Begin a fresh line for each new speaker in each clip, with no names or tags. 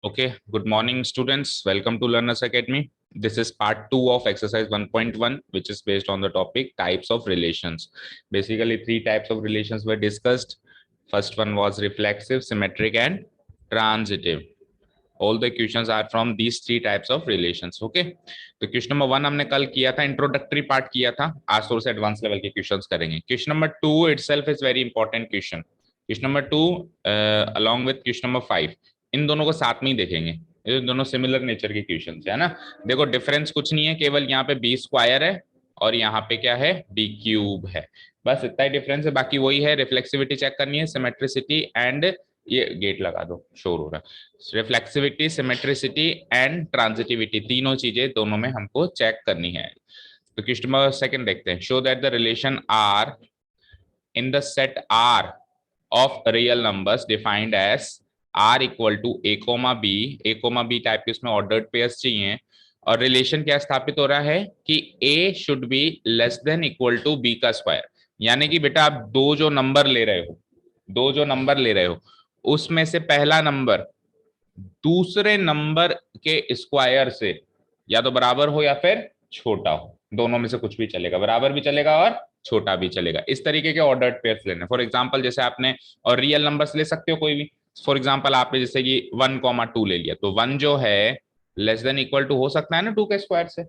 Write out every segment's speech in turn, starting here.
Okay, good morning, students. Welcome to Learners Academy. This is part 2 of exercise 1.1, which is based on the topic types of relations. Basically, three types of relations were discussed. First one was reflexive, symmetric, and transitive. All the questions are from these three types of relations. Okay, तो question number 1 हमने कल किया था, introductory part किया था. आज थोड़े से एडवांस लेवल के क्वेश्चंस करेंगे. Question number 2 itself is very important question. Question number 2 along with question number 5, इन दोनों को साथ में ही देखेंगे. ये दोनों सिमिलर नेचर के क्वेश्चन है ना. देखो डिफरेंस कुछ नहीं है, केवल यहाँ पे बी स्क्वायर है और यहाँ पे क्या है, डी क्यूब है. बस इतना ही डिफरेंस है, बाकी वही है. रिफ्लेक्सिविटी चेक करनी है, सिमेट्रिसिटी एंड ये गेट लगा दो, शोर हो रहा है. रिफ्लेक्सिविटी, सिमेट्रिसिटी एंड ट्रांजिटिविटी, तीनों चीजें दोनों में हमको चेक करनी है. तो क्वेश्चन नंबर सेकंड देखते हैं. Show that the relation R in the set R of real numbers defined as R equal to A comma B type के उसमें ऑर्डर्ड पेयर्स चाहिए. और रिलेशन क्या स्थापित हो रहा है कि A should be less than equal to B का स्क्वायर. यानी कि बेटा आप दो जो नंबर ले रहे हो उसमें से पहला नंबर दूसरे नंबर के स्क्वायर से या तो बराबर हो या फिर छोटा हो. दोनों में से कुछ भी चलेगा, बराबर भी चलेगा और छोटा भी चलेगा. इस तरीके के ऑर्डर्ड पेयर्स लेने. फॉर एग्जांपल जैसे आपने, और रियल नंबर्स ले सकते हो कोई भी. फॉर एग्जांपल आपने जैसे कि 1,2 ले लिया, तो 1 जो है लेस देन इक्वल टू हो सकता है ना 2 के स्क्वायर से.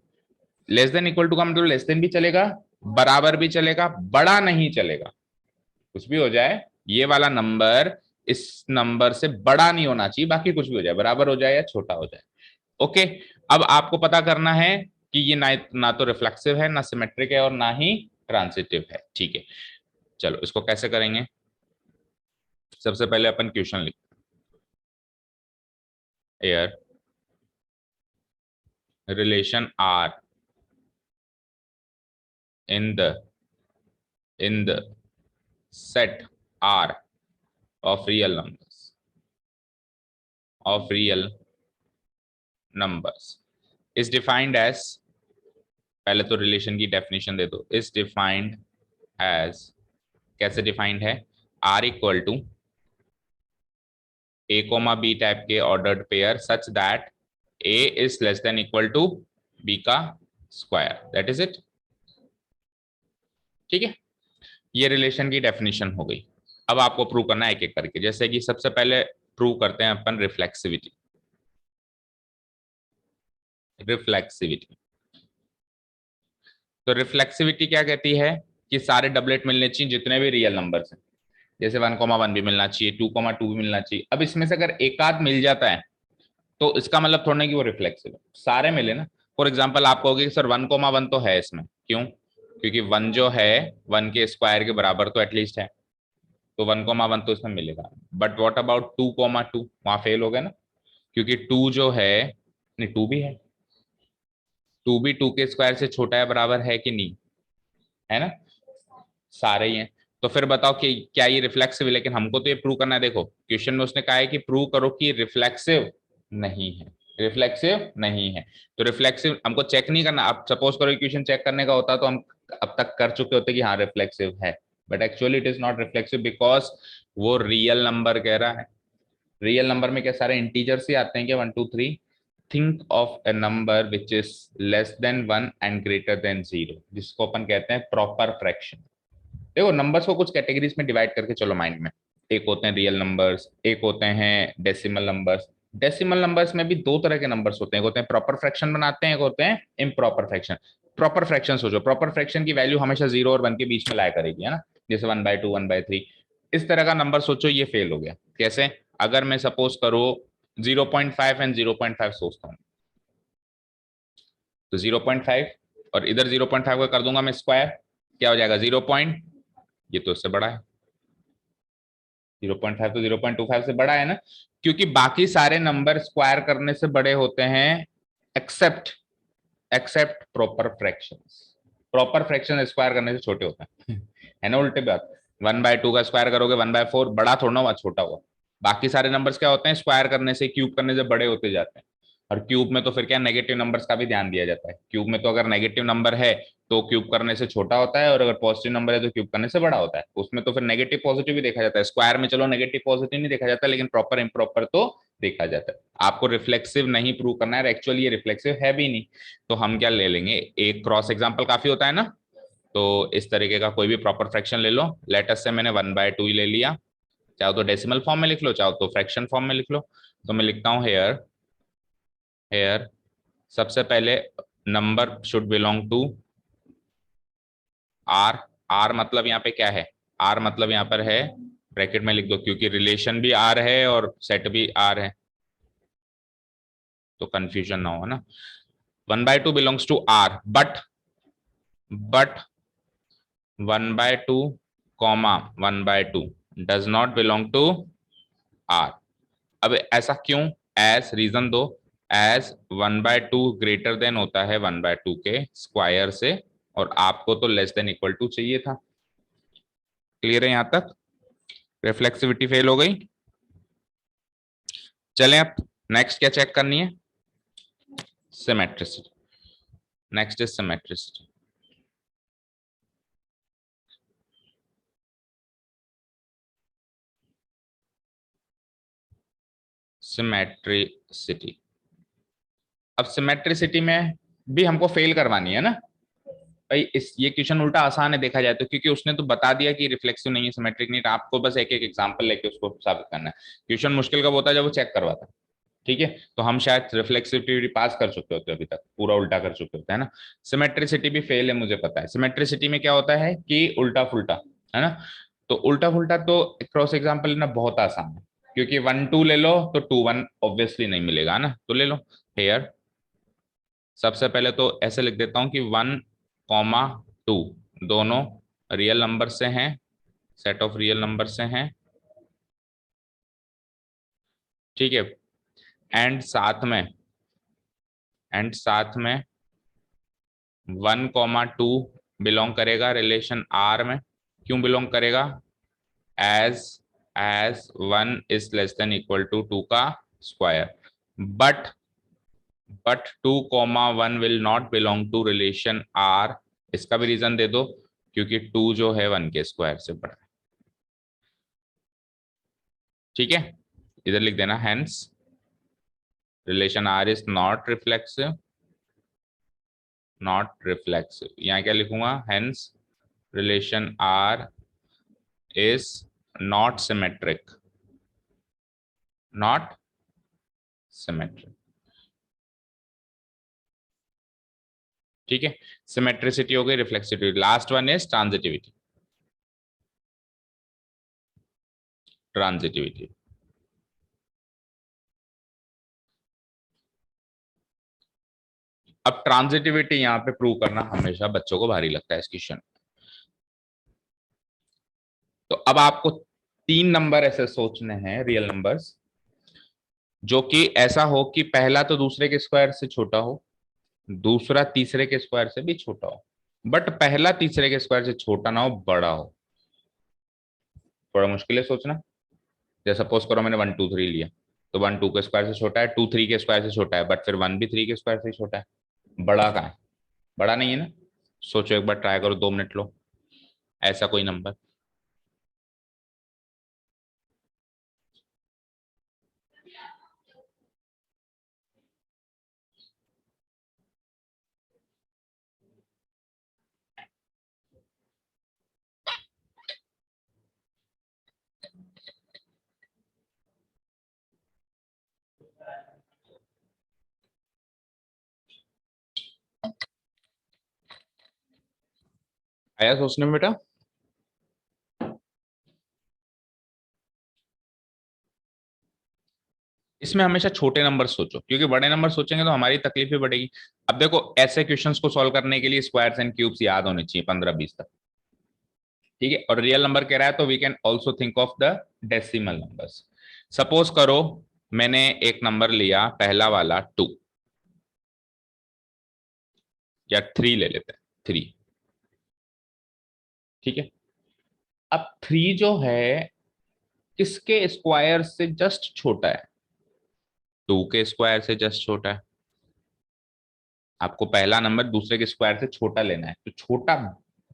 लेस देन इक्वल टू का मतलब लेस देन भी चलेगा, बराबर भी चलेगा, बड़ा नहीं चलेगा. कुछ भी हो जाए, ये वाला नंबर इस नंबर से बड़ा नहीं होना चाहिए, बाकी कुछ भी हो जाए, बराबर हो जाए या छोटा हो जाए. ओके, अब आपको पता करना है कि ये ना तो रिफ्लेक्सिव है, ना सिमेट्रिक है और ना ही ट्रांजिटिव है. ठीक है, चलो इसको कैसे करेंगे. सबसे पहले अपन क्वेश्चन लिखते हैं. Here relation R in the set R of real numbers is defined as, पहले तो रिलेशन की डेफिनेशन दे दो. इज डिफाइंड एज, कैसे डिफाइंड है, R equal to A comma B type के ordered pair such that A is less than equal to B का square. That is it. ठीक है, ये रिलेशन की डेफिनेशन हो गई. अब आपको प्रूव करना है एक एक करके. जैसे कि सबसे पहले प्रूव करते हैं अपन रिफ्लेक्सिविटी. तो रिफ्लेक्सिविटी क्या कहती है कि सारे डबलेट मिलने चाहिए जितने भी रियल नंबर्स हैं. जैसे 1,1 भी मिलना चाहिए, 2,2 भी मिलना चाहिए. अब इसमें से अगर एक आध मिल जाता है तो इसका मतलब थोड़ा कि वो रिफ्लेक्सिव है. सारे मिले ना. फॉर एग्जाम्पल आप कहोगे कि सर 1,1 तो है इसमें, क्यों? क्योंकि 1 जो है 1 के स्क्वायर के बराबर तो एटलीस्ट है, तो 1,1 तो इसमें मिलेगा. But what about 2,2? वहां फेल हो गया ना, क्योंकि 2 जो है, नहीं 2 भी है, 2 भी 2 के स्क्वायर से छोटा है, बराबर है कि नहीं, है ना. सारे ही हैं. तो फिर बताओ कि क्या ये रिफ्लेक्सिव है. लेकिन हमको तो ये प्रूव करना है. देखो क्वेश्चन में उसने कहा है कि प्रूव करो कि रिफ्लेक्सिव नहीं है, रिफ्लेक्सिव नहीं है. तो रिफ्लेक्सिव हमको चेक नहीं करना. अब सपोज करो क्वेश्चन चेक करने का होता तो हम अब तक कर चुके होते कि हाँ रिफ्लेक्सिव है. But actually it is not reflexive because वो रियल नंबर कह रहा है. रियल नंबर में क्या सारे इंटीजर्स ही आते हैं क्या, 1, 2, 3? Think of A number which is less then 1 and greater than 0, जिसको अपन कहते हैं प्रॉपर फ्रैक्शन. देखो नंबर्स को कुछ कैटेगरीज में डिवाइड करके चलो माइंड में. एक होते हैं रियल नंबर्स, एक होते हैं डेसिमल नंबर्स. डेसिमल नंबर्स में भी दो तरह के नंबर्स होते हैं. एक होते हैं प्रॉपर फ्रैक्शन बनाते हैं, एक होते हैं इम्प्रॉपर फ्रैक्शन. प्रॉपर फ्रैक्शन सोचो, प्रॉपर फ्रैक्शन की वैल्यू हमेशा 0 और 1 के बीच में लाया करेगी, है ना. जैसे 1/2, 1/3. इस तरह का नंबर सोचो, ये फेल हो गया. कैसे? अगर मैं सपोज करो 0.5 एंड 0.5 सोचता हूँ, तो 0.5 और इधर 0.5 का कर दूंगा मैं स्क्वायर, क्या हो जाएगा 0. ये तो उससे बड़ा है. 0.5 तो 0.25 से बड़ा है ना, क्योंकि बाकी सारे नंबर स्क्वायर करने से बड़े होते हैं except except proper fractions. Proper fraction square करने से छोटे होते हैं. है ना उल्टे बात. 1/2 का स्क्वायर करोगे 1/4, बड़ा थोड़ा हुआ, छोटा हुआ. बाकी सारे नंबर्स क्या होते हैं, स्क्वायर करने से, क्यूब करने से बड़े होते जाते हैं. और क्यूब में तो फिर क्या, नेगेटिव नंबर्स का भी ध्यान दिया जाता है. क्यूब में तो अगर नेगेटिव नंबर है तो क्यूब करने से छोटा होता है, और अगर पॉजिटिव नंबर है तो क्यूब करने से बड़ा होता है. उसमें तो फिर नेगेटिव पॉजिटिव भी देखा जाता है. स्क्वायर में चलो नेगेटिव पॉजिटिव नहीं देखा जाता, लेकिन प्रॉपर इम्प्रॉपर तो देखा जाता है। आपको रिफ्लेक्सिव नहीं प्रूव करना है, एक्चुअली ये रिफ्लेक्सिव है भी नहीं, तो हम क्या ले लेंगे, एक क्रॉस एग्जाम्पल काफी होता है ना। तो इस तरीके का कोई भी प्रॉपर फ्रैक्शन ले लो, लेटस से मैंने 1/2 ही ले लिया, चाहो तो डेसिमल फॉर्म में लिख लो, चाहो तो फ्रैक्शन फॉर्म में लिख लो। तो मैं लिखता हूं हेयर, हेयर सबसे पहले number should belong to R. R मतलब यहाँ पे क्या है, आर मतलब यहाँ पर है, ब्रैकेट में लिख दो क्योंकि रिलेशन भी आर है और सेट भी आर है, तो कंफ्यूजन ना हो ना। 1/2 belongs to R, but 1/2 comma 1/2 does not belong to R. अब ऐसा क्यों, एज रीजन दो, एज 1/2 ग्रेटर देन होता है 1/2 के स्क्वायर से, और आपको तो लेस देन इक्वल टू चाहिए था। क्लियर है यहां तक, रिफ्लेक्सिविटी फेल हो गई। चलें अब नेक्स्ट क्या चेक करनी है, symmetricity. Next is symmetricity. Symmetricity, अब सिमेट्रिसिटी में भी हमको फेल करवानी है ना भाई। इस ये क्वेश्चन उल्टा आसान है देखा जाए तो, क्योंकि उसने तो बता दिया कि रिफ्लेक्सिव नहीं है, सिमेट्रिक नहीं है, आपको बस एक एक एग्जांपल लेके उसको साबित करना है। क्वेश्चन मुश्किल कब होता है, जब वो चेक करवाता है। ठीक है, तो हम शायद रिफ्लेक्सिविटी पास कर चुके होते हैं अभी तक, पूरा उल्टा कर चुके होते हैं ना। सिमेट्रिसिटी भी फेल है मुझे पता है। सिमेट्रिसिटी में क्या होता है कि उल्टा फुल्टा, है ना। तो उल्टा फुल्टा तो क्रॉस एग्जाम्पल लेना बहुत आसान है, क्योंकि 1/2 ले लो तो 2/1 ऑब्वियसली नहीं मिलेगा ना, तो ले लो हेयर। सबसे पहले तो ऐसे लिख देता हूं कि 1,2 दोनों रियल नंबर से हैं, सेट ऑफ रियल नंबर से हैं। ठीक है, एंड साथ में, एंड साथ में 1,2 बिलोंग करेगा रिलेशन आर में। क्यों बिलोंग करेगा, as as 1 is less than equal to 2 का square. But 2,1 will not belong to relation R. इसका भी रीजन दे दो, क्योंकि 2 जो है 1 के स्क्वायर से बड़ा है। ठीक है, इधर लिख देना hence relation R is not reflexive, not reflexive. यहाँ क्या लिखूंगा, hence relation R is not symmetric, not symmetric. ठीक है, सिमेट्रिसिटी हो गई, reflexivity, last one is transitivity. Transitivity, अब ट्रांजिटिविटी यहाँ पे प्रूव करना हमेशा बच्चों को भारी लगता है इस क्वेश्चन। तो अब आपको 3 नंबर ऐसे सोचने हैं रियल नंबर्स, जो कि ऐसा हो कि पहला तो दूसरे के स्क्वायर से छोटा हो, दूसरा तीसरे के स्क्वायर से भी छोटा हो, बट पहला तीसरे के स्क्वायर से छोटा ना हो, बड़ा हो। थोड़ा मुश्किल है सोचना। जैसे सपोज करो मैंने 1, 2, 3 लिया, तो 1 2 के स्क्वायर से छोटा है, 2 3 के स्क्वायर से छोटा है, बट फिर 1 भी 3 के स्क्वायर से ही छोटा है। बड़ा कहाँ है, बड़ा नहीं है ना। सोचो एक बार, ट्राई करो, 2 मिनट लो, ऐसा कोई नंबर। आया सोचने में बेटा। इसमें हमेशा छोटे नंबर सोचो, क्योंकि बड़े नंबर सोचेंगे तो हमारी तकलीफ भी बढ़ेगी। अब देखो, ऐसे क्वेश्चंस को सॉल्व करने के लिए स्क्वायर्स एंड क्यूब्स याद होने चाहिए 15-20 तक। ठीक है, और रियल नंबर कह रहा है तो we can also think of the decimal numbers. Suppose करो मैंने एक नंबर लिया पहला वाला 2, या 3 ले लेते हैं, 3। ठीक है, अब 3 जो है किसके स्क्वायर से जस्ट छोटा है, 2 के स्क्वायर से जस्ट छोटा है। आपको पहला नंबर दूसरे के स्क्वायर से छोटा लेना है, तो छोटा,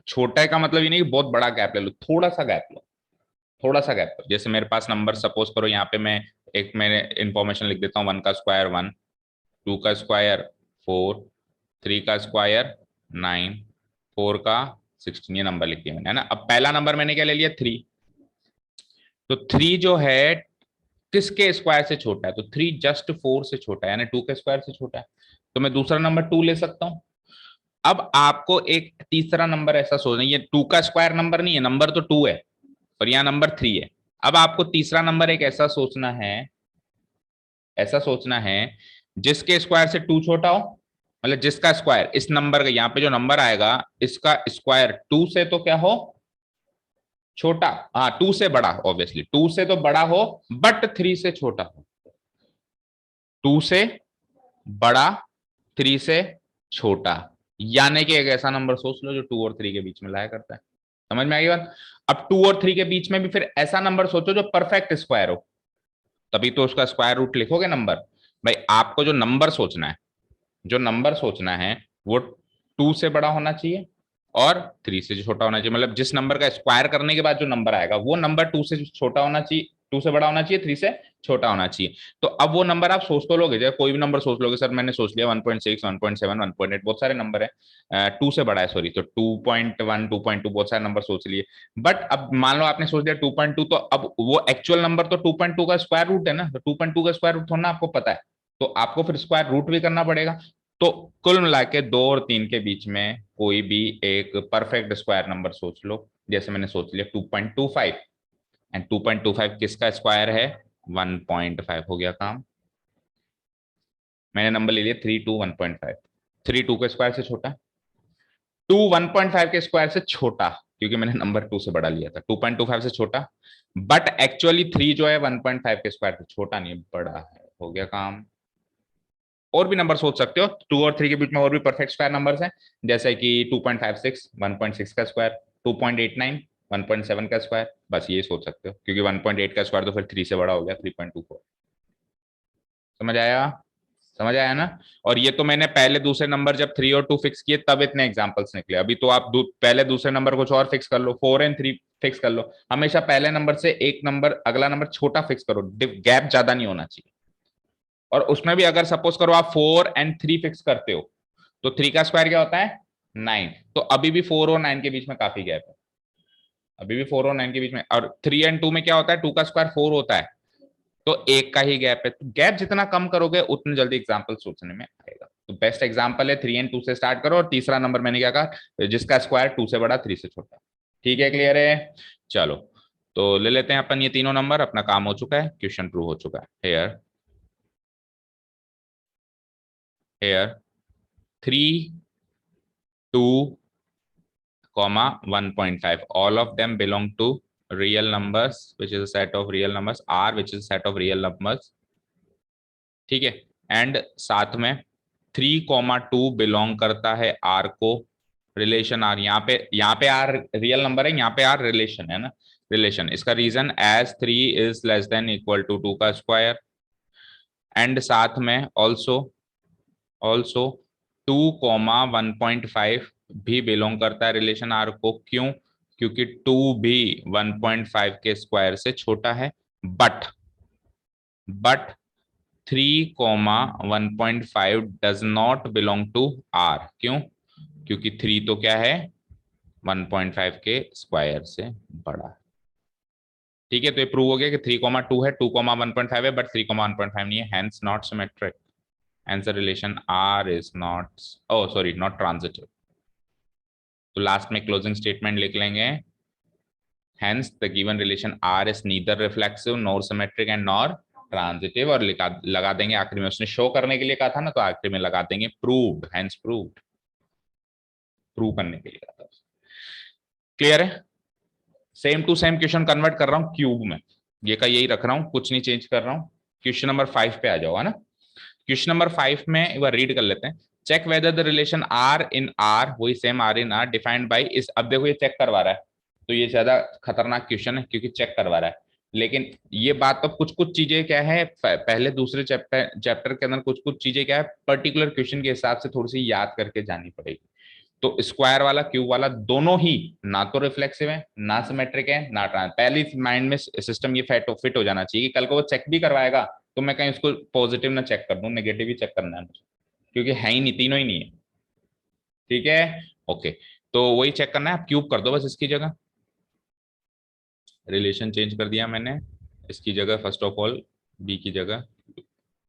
छोटा का मतलब ये नहीं कि बहुत बड़ा गैप ले लो, थोड़ा सा गैप लो। थोड़ा सा गैप, जैसे मेरे पास नंबर सपोज करो यहाँ पे मैं एक मैंने इंफॉर्मेशन लिख देता हूँ, 1 का स्क्वायर 1, 2 का स्क्वायर 4, 3 का स्क्वायर 9, 4 का 16, ये नंबर लिख दिया मैंने, है ना। अब पहला नंबर मैंने क्या ले लिया 3, तो 3 जो है किसके स्क्वायर से छोटा है, तो 3 जस्ट 4 से छोटा है, यानी 2 के स्क्वायर से छोटा है, तो मैं दूसरा नंबर 2 ले सकता हूँ। अब आपको एक तीसरा नंबर ऐसा सोचना, ये 2 का स्क्वायर नंबर नहीं है, नंबर तो 2 है और यहाँ नंबर 3 है। अब आपको तीसरा नंबर एक ऐसा सोचना है, ऐसा सोचना है जिसके स्क्वायर से 2 छोटा हो, मतलब जिसका स्क्वायर इस नंबर का, यहाँ पे जो नंबर आएगा इसका स्क्वायर 2 से तो क्या हो, छोटा, हाँ 2 से बड़ा, ऑब्वियसली 2 से तो बड़ा हो बट 3 से छोटा हो, 2 से बड़ा 3 से छोटा, यानी कि एक ऐसा नंबर सोच लो जो 2 और 3 के बीच में लाया करता है। समझ में आई बात। अब 2 और 3 के बीच में भी फिर ऐसा नंबर सोचो जो परफेक्ट स्क्वायर हो, तभी तो उसका स्क्वायर रूट लिखोगे नंबर। भाई आपको जो नंबर सोचना है, जो नंबर सोचना है वो 2 से बड़ा होना चाहिए और 3 से छोटा होना चाहिए, मतलब जिस नंबर का स्क्वायर करने के बाद जो नंबर आएगा वो नंबर 2 से छोटा होना चाहिए, 2 से बड़ा होना चाहिए, 3 से छोटा होना चाहिए। तो अब वो नंबर आप सोच तो लोगे, जैसे कोई भी नंबर सोच लोगे, सर मैंने सोच लिया 1.6, 1.7, 1.8, बहुत सारे नंबर है, 2 से बड़ा है सॉरी, तो 2.1, 2.2, बहुत सारे नंबर सोच लिए। बट अब मान लो आपने सोच लिया 2.2, तो अब वो एक्चुअल नंबर तो 2.2 का स्क्वायर रूट है ना, तो 2.2 का स्क्वायर रूट थोड़ा आपको पता है, तो आपको फिर स्क्वायर रूट भी करना पड़ेगा। तो कुल मिला के 2 और 3 के बीच में कोई भी एक परफेक्ट स्क्वायर नंबर सोच लो, जैसे मैंने सोच लिया 2.25, एंड 2.25 किसका स्क्वायर है, 1.5, हो गया काम। मैंने नंबर ले लिया 3, 2, 1.5, 3 2 के स्क्वायर से छोटा, 2 1.5 के स्क्वायर से छोटा, क्योंकि मैंने नंबर 2 से बड़ा लिया था, 2.25 से छोटा, बट एक्चुअली 3 जो है 1.5 के स्क्वायर से छोटा नहीं, बड़ा है, हो गया काम। और भी नंबर सोच सकते हो, 2 और 3 के बीच में और भी परफेक्ट स्क्वायर नंबर्स हैं, जैसे कि 2.56, 1.6 का स्क्वायर, 2.89, 1.7 का स्क्वायर, बस ये सोच सकते हो, क्योंकि 1.8 का स्क्वायर तो फिर 3 से बड़ा हो गया, 3.24। समझ आया, समझ आया ना। और ये तो मैंने पहले दूसरे नंबर जब 3 और 2 फिक्स किए तब इतने एग्जांपल्स निकले, अभी तो आप पहले दूसरे नंबर कुछ और फिक्स कर लो, 4 एंड 3 फिक्स कर लो, हमेशा पहले नंबर से एक नंबर अगला नंबर छोटा फिक्स करो, गैप ज्यादा नहीं होना चाहिए। और उसमें भी अगर सपोज करो आप 4 एंड 3 फिक्स करते हो, तो 3 का स्क्वायर क्या होता है 9, तो अभी भी 4 और 9 के बीच में काफी गैप है, अभी भी 4 और 9 के बीच में। और 3 एंड 2 में क्या होता है, 2 का स्क्वायर 4 होता है, तो एक का ही गैप है, तो गैप जितना कम करोगे उतनी जल्दी एग्जाम्पल सोचने में आएगा। तो बेस्ट एग्जाम्पल है 3 एंड 2 से स्टार्ट करो, और तीसरा नंबर मैंने क्या कहा, जिसका स्क्वायर 2 से बड़ा 3 से छोटा। ठीक है, क्लियर है। चलो तो ले लेते हैं अपन ये तीनों नंबर, अपना काम हो चुका है, क्वेश्चन प्रूव हो चुका है। Here here 3, 2, 1.5, all of them belong to real numbers, which is a set of real numbers, r which is a set of real numbers, ठीक है। एंड साथ में 3, 2 बिलोंग करता है आर को, रिलेशन आर, यहाँ पे आर रियल नंबर है, यहाँ पे आर रिलेशन है ना, रिलेशन। इसका reason as 3 is less than equal to 2 का स्क्वायर, एंड साथ में ऑल्सो ऑल्सो 2, 1.5 भी बिलोंग करता है रिलेशन आर को, क्यों, क्योंकि 2 भी 1.5 के स्क्वायर से छोटा है, but 3, 1.5 does not belong to R, क्यों, क्योंकि 3 तो क्या है 1.5 के स्क्वायर से बड़ा है। ठीक है, तो ये प्रूव हो गया कि 3, 2 है, 2, 1.5 है, बट 3, 1.5 नहीं है, hence not symmetric, hence the relation R is not, oh sorry not transitive. तो लास्ट में क्लोजिंग स्टेटमेंट लिख लेंगे, hence the given relation R is neither reflexive nor symmetric and nor transitive, और लगा देंगे आखिरी में, उसने शो करने के लिए कहा था ना, तो आखिरी में लगा देंगे प्रूव्ड, हेंस प्रूव्ड, प्रूव करने के लिए कहा था। क्लियर है। Same to same question convert कर रहा हूं क्यूब में, ये का यही रख रहा हूं, कुछ नहीं चेंज कर रहा हूं। क्वेश्चन नंबर 5 पे आ जाओ, है ना। क्वेश्चन नंबर 5 में एक बार रीड कर लेते हैं। Check whether the relation R in R, वही same R in R, defined by इस, अब देखो ये चेक करवा रहा है, तो ये ज्यादा खतरनाक क्वेश्चन है क्योंकि चेक करवा रहा है। लेकिन ये बात तो कुछ कुछ चीजें क्या है, पहले दूसरे चैप्टर के अंदर कुछ कुछ चीजें क्या है, पर्टिकुलर क्वेश्चन के हिसाब से थोड़ी सी याद करके जानी पड़ेगी। तो स्क्वायर वाला क्यूब वाला दोनों ही ना तो रिफ्लेक्सिव है, ना सिमेट्रिक है, ना ट्रांस। पहले माइंड में सिस्टम ये फिट हो जाना चाहिए कि कल को वो चेक भी करवाएगा तो मैं कहीं उसको पॉजिटिव ना चेक कर दूं, नेगेटिव ही चेक करना है मुझे, क्योंकि है ही नहीं, तीनों ही नहीं है। ठीक है, ओके। तो वही चेक करना है, आप क्यूब कर दो बस इसकी जगह। रिलेशन चेंज कर दिया मैंने, इसकी जगह फर्स्ट ऑफ ऑल बी की जगह,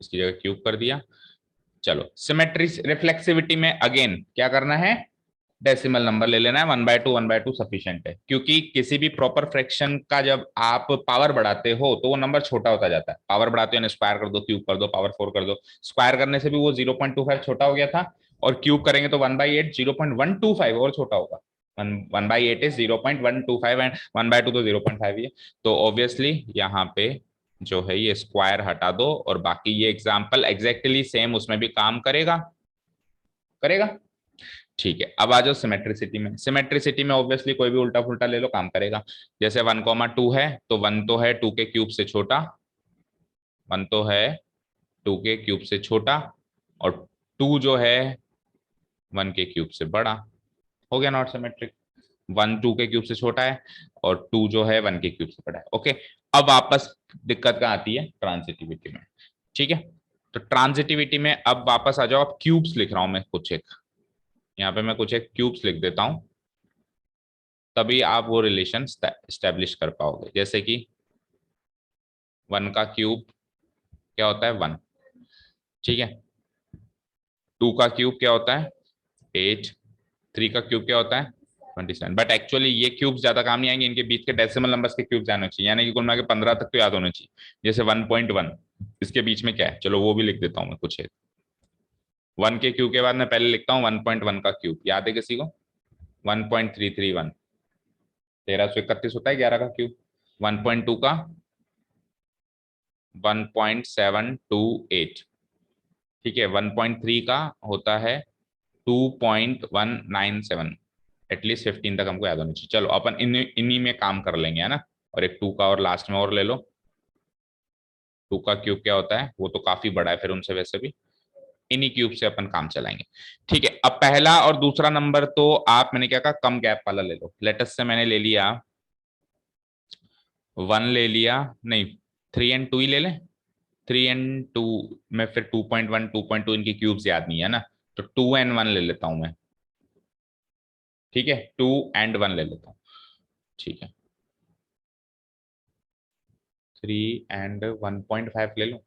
इसकी जगह क्यूब कर दिया। चलो सिमेट्री रिफ्लेक्सिविटी में अगेन क्या करना है, डेसिमल नंबर ले लेना है, 1/2 सफिशिएंट है, क्योंकि किसी भी प्रॉपर फ्रैक्शन का जब आप पावर बढ़ाते हो तो वो नंबर छोटा होता जाता है। पावर बढ़ाते हो, स्क्वायर कर दो, क्यूब कर दो, पावर 4 कर दो। स्क्वायर करने से भी वो 0.25 छोटा हो गया था, और क्यूब करेंगे तो 1/8 0.125 और छोटा होगा। 1/8 इज 0.125 एंड 1/2 तो 0.5 ही है। तो ऑब्वियसली यहाँ पे जो है ये स्क्वायर हटा दो, और बाकी ये एग्जाम्पल एग्जैक्टली सेम उसमें भी काम करेगा, करेगा। ठीक है, अब आ जाओ सिमेट्रिसिटी में। सिमेट्रिसिटी में ऑब्वियसली कोई भी उल्टा फुल्टा ले लो काम करेगा। जैसे 1,2 है तो 1 तो है 2 के क्यूब से छोटा, 1 तो है 2 के क्यूब से छोटा, और 2 जो है 1 के क्यूब से बड़ा। हो गया नॉट सिमेट्रिक। 1 2 के क्यूब से छोटा है, और 2 जो है 1 के क्यूब से बड़ा है। ओके, अब वापस दिक्कत कहाँ आती है, ट्रांजिटिविटी में। ठीक है, तो ट्रांजिटिविटी में अब वापस आ जाओ। अब क्यूब्स लिख रहा हूं मैं कुछ एक, यहाँ पे मैं कुछ एक क्यूब्स लिख देता हूं, तभी आप वो रिलेशन स्टैब्लिश कर पाओगे। जैसे कि 1 का क्यूब क्या होता है, 1। ठीक है, 2 का क्यूब क्या होता है, 8। 3 का क्यूब क्या होता है, 27। बट एक्चुअली ये क्यूब्स ज्यादा काम नहीं आएंगे, इनके बीच के डेसिमल नंबर्स के क्यूब जाने चाहिए, यानी कि कुल मिला के 15 तक तो याद होने चाहिए। जैसे 1.1, इसके बीच में क्या है, चलो वो भी लिख देता हूँ मैं कुछ एक। 1 के क्यूब के बाद मैं पहले लिखता हूँ 1.1 का क्यूब, याद है किसी को, 1.331। 1331 होता है 11 का क्यूब। 1.2 का 1.728। ठीक है, 1.3 का होता है 2.197। एटलीस्ट 15 तक हमको याद होनी चाहिए। चलो अपन इन्हीं में काम कर लेंगे, है ना। और एक 2 का और लास्ट में और ले लो। 2 का क्यूब क्या होता है, वो तो काफी बड़ा है फिर उनसे, वैसे भी इन्हीं क्यूब से अपन काम चलाएंगे। ठीक है, अब पहला और दूसरा नंबर तो आप, मैंने क्या कहा, कम गैप वाला ले लो। लेटस से मैंने ले लिया 1 ले लिया, नहीं 3 एंड 2 ही ले लें। 3 एंड 2 में फिर 2.1 2.2 इनकी क्यूब्स याद नहीं है ना, तो 2 एंड 1 ले लेता हूं मैं। ठीक है, 2 एंड 1 ले लेता हूँ। ठीक है, 3 एंड 1.5 ले लो।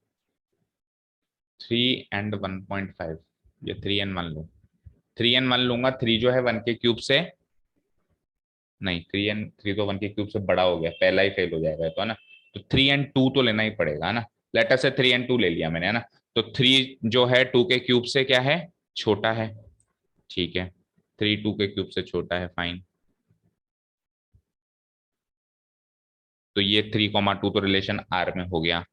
3 एंड 1.5, ये 3 एंड 1 लो। 3 एंड 1 लूंगा, 3 जो है 1 के क्यूब से, नहीं 3 तो 1 के क्यूब से बड़ा हो गया, पहला ही फेल हो जाएगा तो, है ना। तो 3 एंड 2 तो लेना ही पड़ेगा, है ना। लेटर से 3 एंड 2 ले लिया मैंने, है ना। तो 3 जो है 2 के क्यूब से क्या है, छोटा है। ठीक है, 3 2 के क्यूब से छोटा है, फाइन। तो ये 3,2 तो रिलेशन आर में हो गया।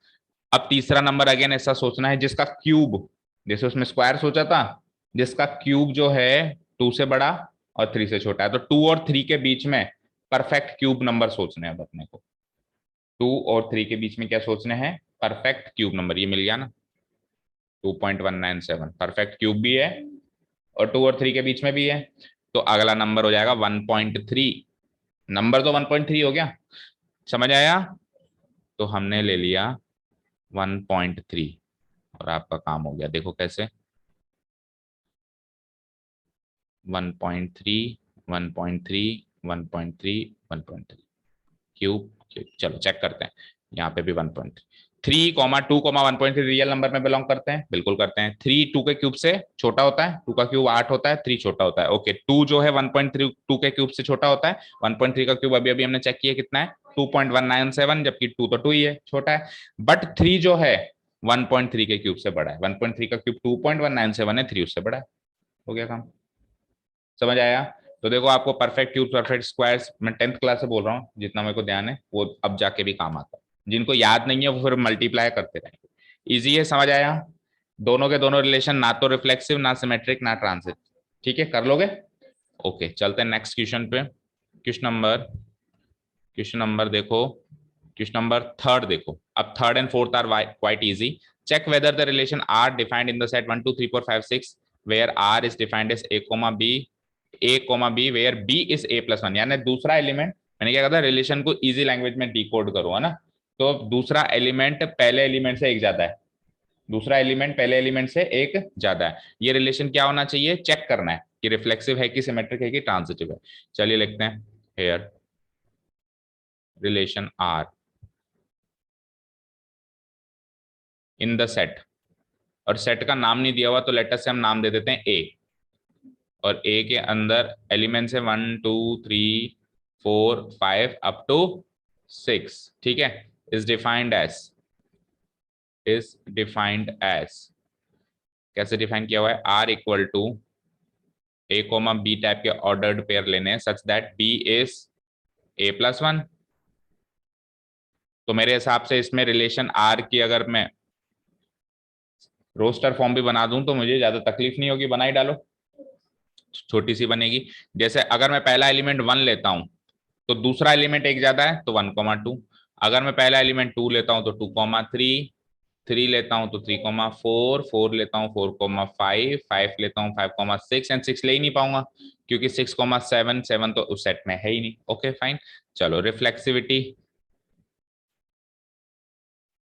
अब तीसरा नंबर अगेन ऐसा सोचना है जिसका क्यूब, जैसे उसमें स्क्वायर सोचा था, जिसका क्यूब जो है 2 से बड़ा और 3 से छोटा है। तो 2 और 3 के बीच में परफेक्ट क्यूब नंबर सोचने हैं अब अपने को। 2 और 3 के बीच में क्या सोचने हैं, परफेक्ट क्यूब नंबर। ये मिल गया ना, 2.197 परफेक्ट क्यूब भी है, और 2 और 3 के बीच में भी है। तो अगला नंबर हो जाएगा 1.3। नंबर तो 1.3 हो गया, समझ आया। तो हमने ले लिया 1.3, और आपका काम हो गया। देखो कैसे, 1.3 1.3 1.3 1.3 क्यूब क्यूब। चलो चेक करते हैं, यहाँ पे भी 1.3। 3,2,1.3 रियल नंबर में बिलोंग करते हैं, बिल्कुल करते हैं। 3 2 के क्यूब से छोटा होता है, 2 का क्यूब 8 होता है, 3 छोटा होता है। ओके, 2 जो है 1.3 2 के क्यूब से छोटा होता है। 1.3 का क्यूब अभी अभी हमने चेक किया कितना है, 2.197, जबकि 2 तो 2 ही है, छोटा है। बट 3 जो है 1.3 के क्यूब से बड़ा है। 1.3 का क्यूब 2.197 है, 3 उससे बड़ा है। हो गया काम, समझ आया। तो देखो आपको परफेक्ट क्यूब परफेक्ट स्क्वायर्स मैं 10th क्लास से बोल रहा हूँ, जितना मेरे को ध्यान है वो अब जाके भी काम आता है। जिनको याद नहीं है वो फिर मल्टीप्लाई करते रहेंगे। इजी है, समझ आया। दोनों के दोनों रिलेशन ना तो रिफ्लेक्सिव, ना सिमेट्रिक, ना ट्रांजिट। ठीक है, कर लोगे। ओके, चलते हैं नेक्स्ट क्वेश्चन पे। क्वेश्चन नंबर देखो, क्वेश्चन नंबर थर्ड देखो। अब third and fourth are quite easy. Check whether the relation R defined in the set 1 2 3 4 5 6 where R is defined as a, b a comma b where b is a plus one, यानी दूसरा element, मैंने क्या कहा था, relation को easy language में decode करो, है ना। तो दूसरा एलिमेंट पहले एलिमेंट से एक ज्यादा है, दूसरा एलिमेंट पहले एलिमेंट से एक ज्यादा है, ये रिलेशन क्या होना चाहिए, चेक करना है कि रिफ्लेक्सिव है कि सिमेट्रिक है कि ट्रांजिटिव है। चलिए लिखते हैं here relation R in the set, और सेट का नाम नहीं दिया हुआ तो लेटर से हम नाम दे देते हैं ए, और ए के अंदर एलिमेंट्स है 1 2 3 4 5 अप टू 6, ठीक है। Is defined as, is defined as, कैसे डिफाइन किया हुआ है, R equal to A comma B type के ऑर्डर्ड पेयर लेने हैं such that b is a plus one. तो मेरे हिसाब से इसमें रिलेशन आर की अगर मैं रोस्टर फॉर्म भी बना दूं तो मुझे ज्यादा तकलीफ नहीं होगी, बनाई डालो, छोटी सी बनेगी। जैसे अगर मैं पहला एलिमेंट 1 लेता हूं तो दूसरा एलिमेंट एक ज्यादा है तो 1 2, अगर मैं पहला एलिमेंट 2 लेता हूं तो 2 3, 3 लेता हूं तो 3 4, 4 लेता हूं 4 5, 5 लेता हूं 5 6, एंड 6 ले ही नहीं पाऊंगा क्योंकि 6 7, 7 तो उस सेट में है ही नहीं। ओके फाइन, चलो रिफ्लेक्सिविटी,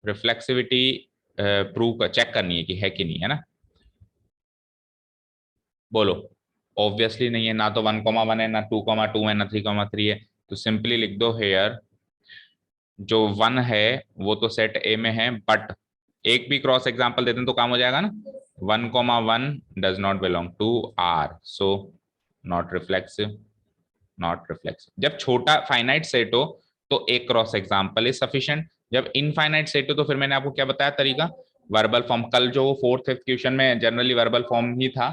रिफ्लेक्सिविटी प्रूव कर चेक करनी है कि है कि नहीं, है ना। बोलो, ऑब्वियसली नहीं है, ना तो 1 1 है, ना 2 2 है, ना 3 3 है, तो सिंपली लिख दो हेयर जो 1 है वो तो सेट ए में है, बट एक भी क्रॉस एग्जांपल देते हैं तो काम हो जाएगा ना। 1 1 does not belong to R, so not reflexive, not reflexive. जब छोटा फाइनाइट सेट हो तो एक क्रॉस एग्जांपल इज सफिशिएंट, जब इनफाइनाइट सेट हो तो फिर मैंने आपको क्या बताया तरीका, वर्बल फॉर्म। कल जो फोर्थ फिफ्थ क्वेश्चन में जनरली वर्बल फॉर्म ही था,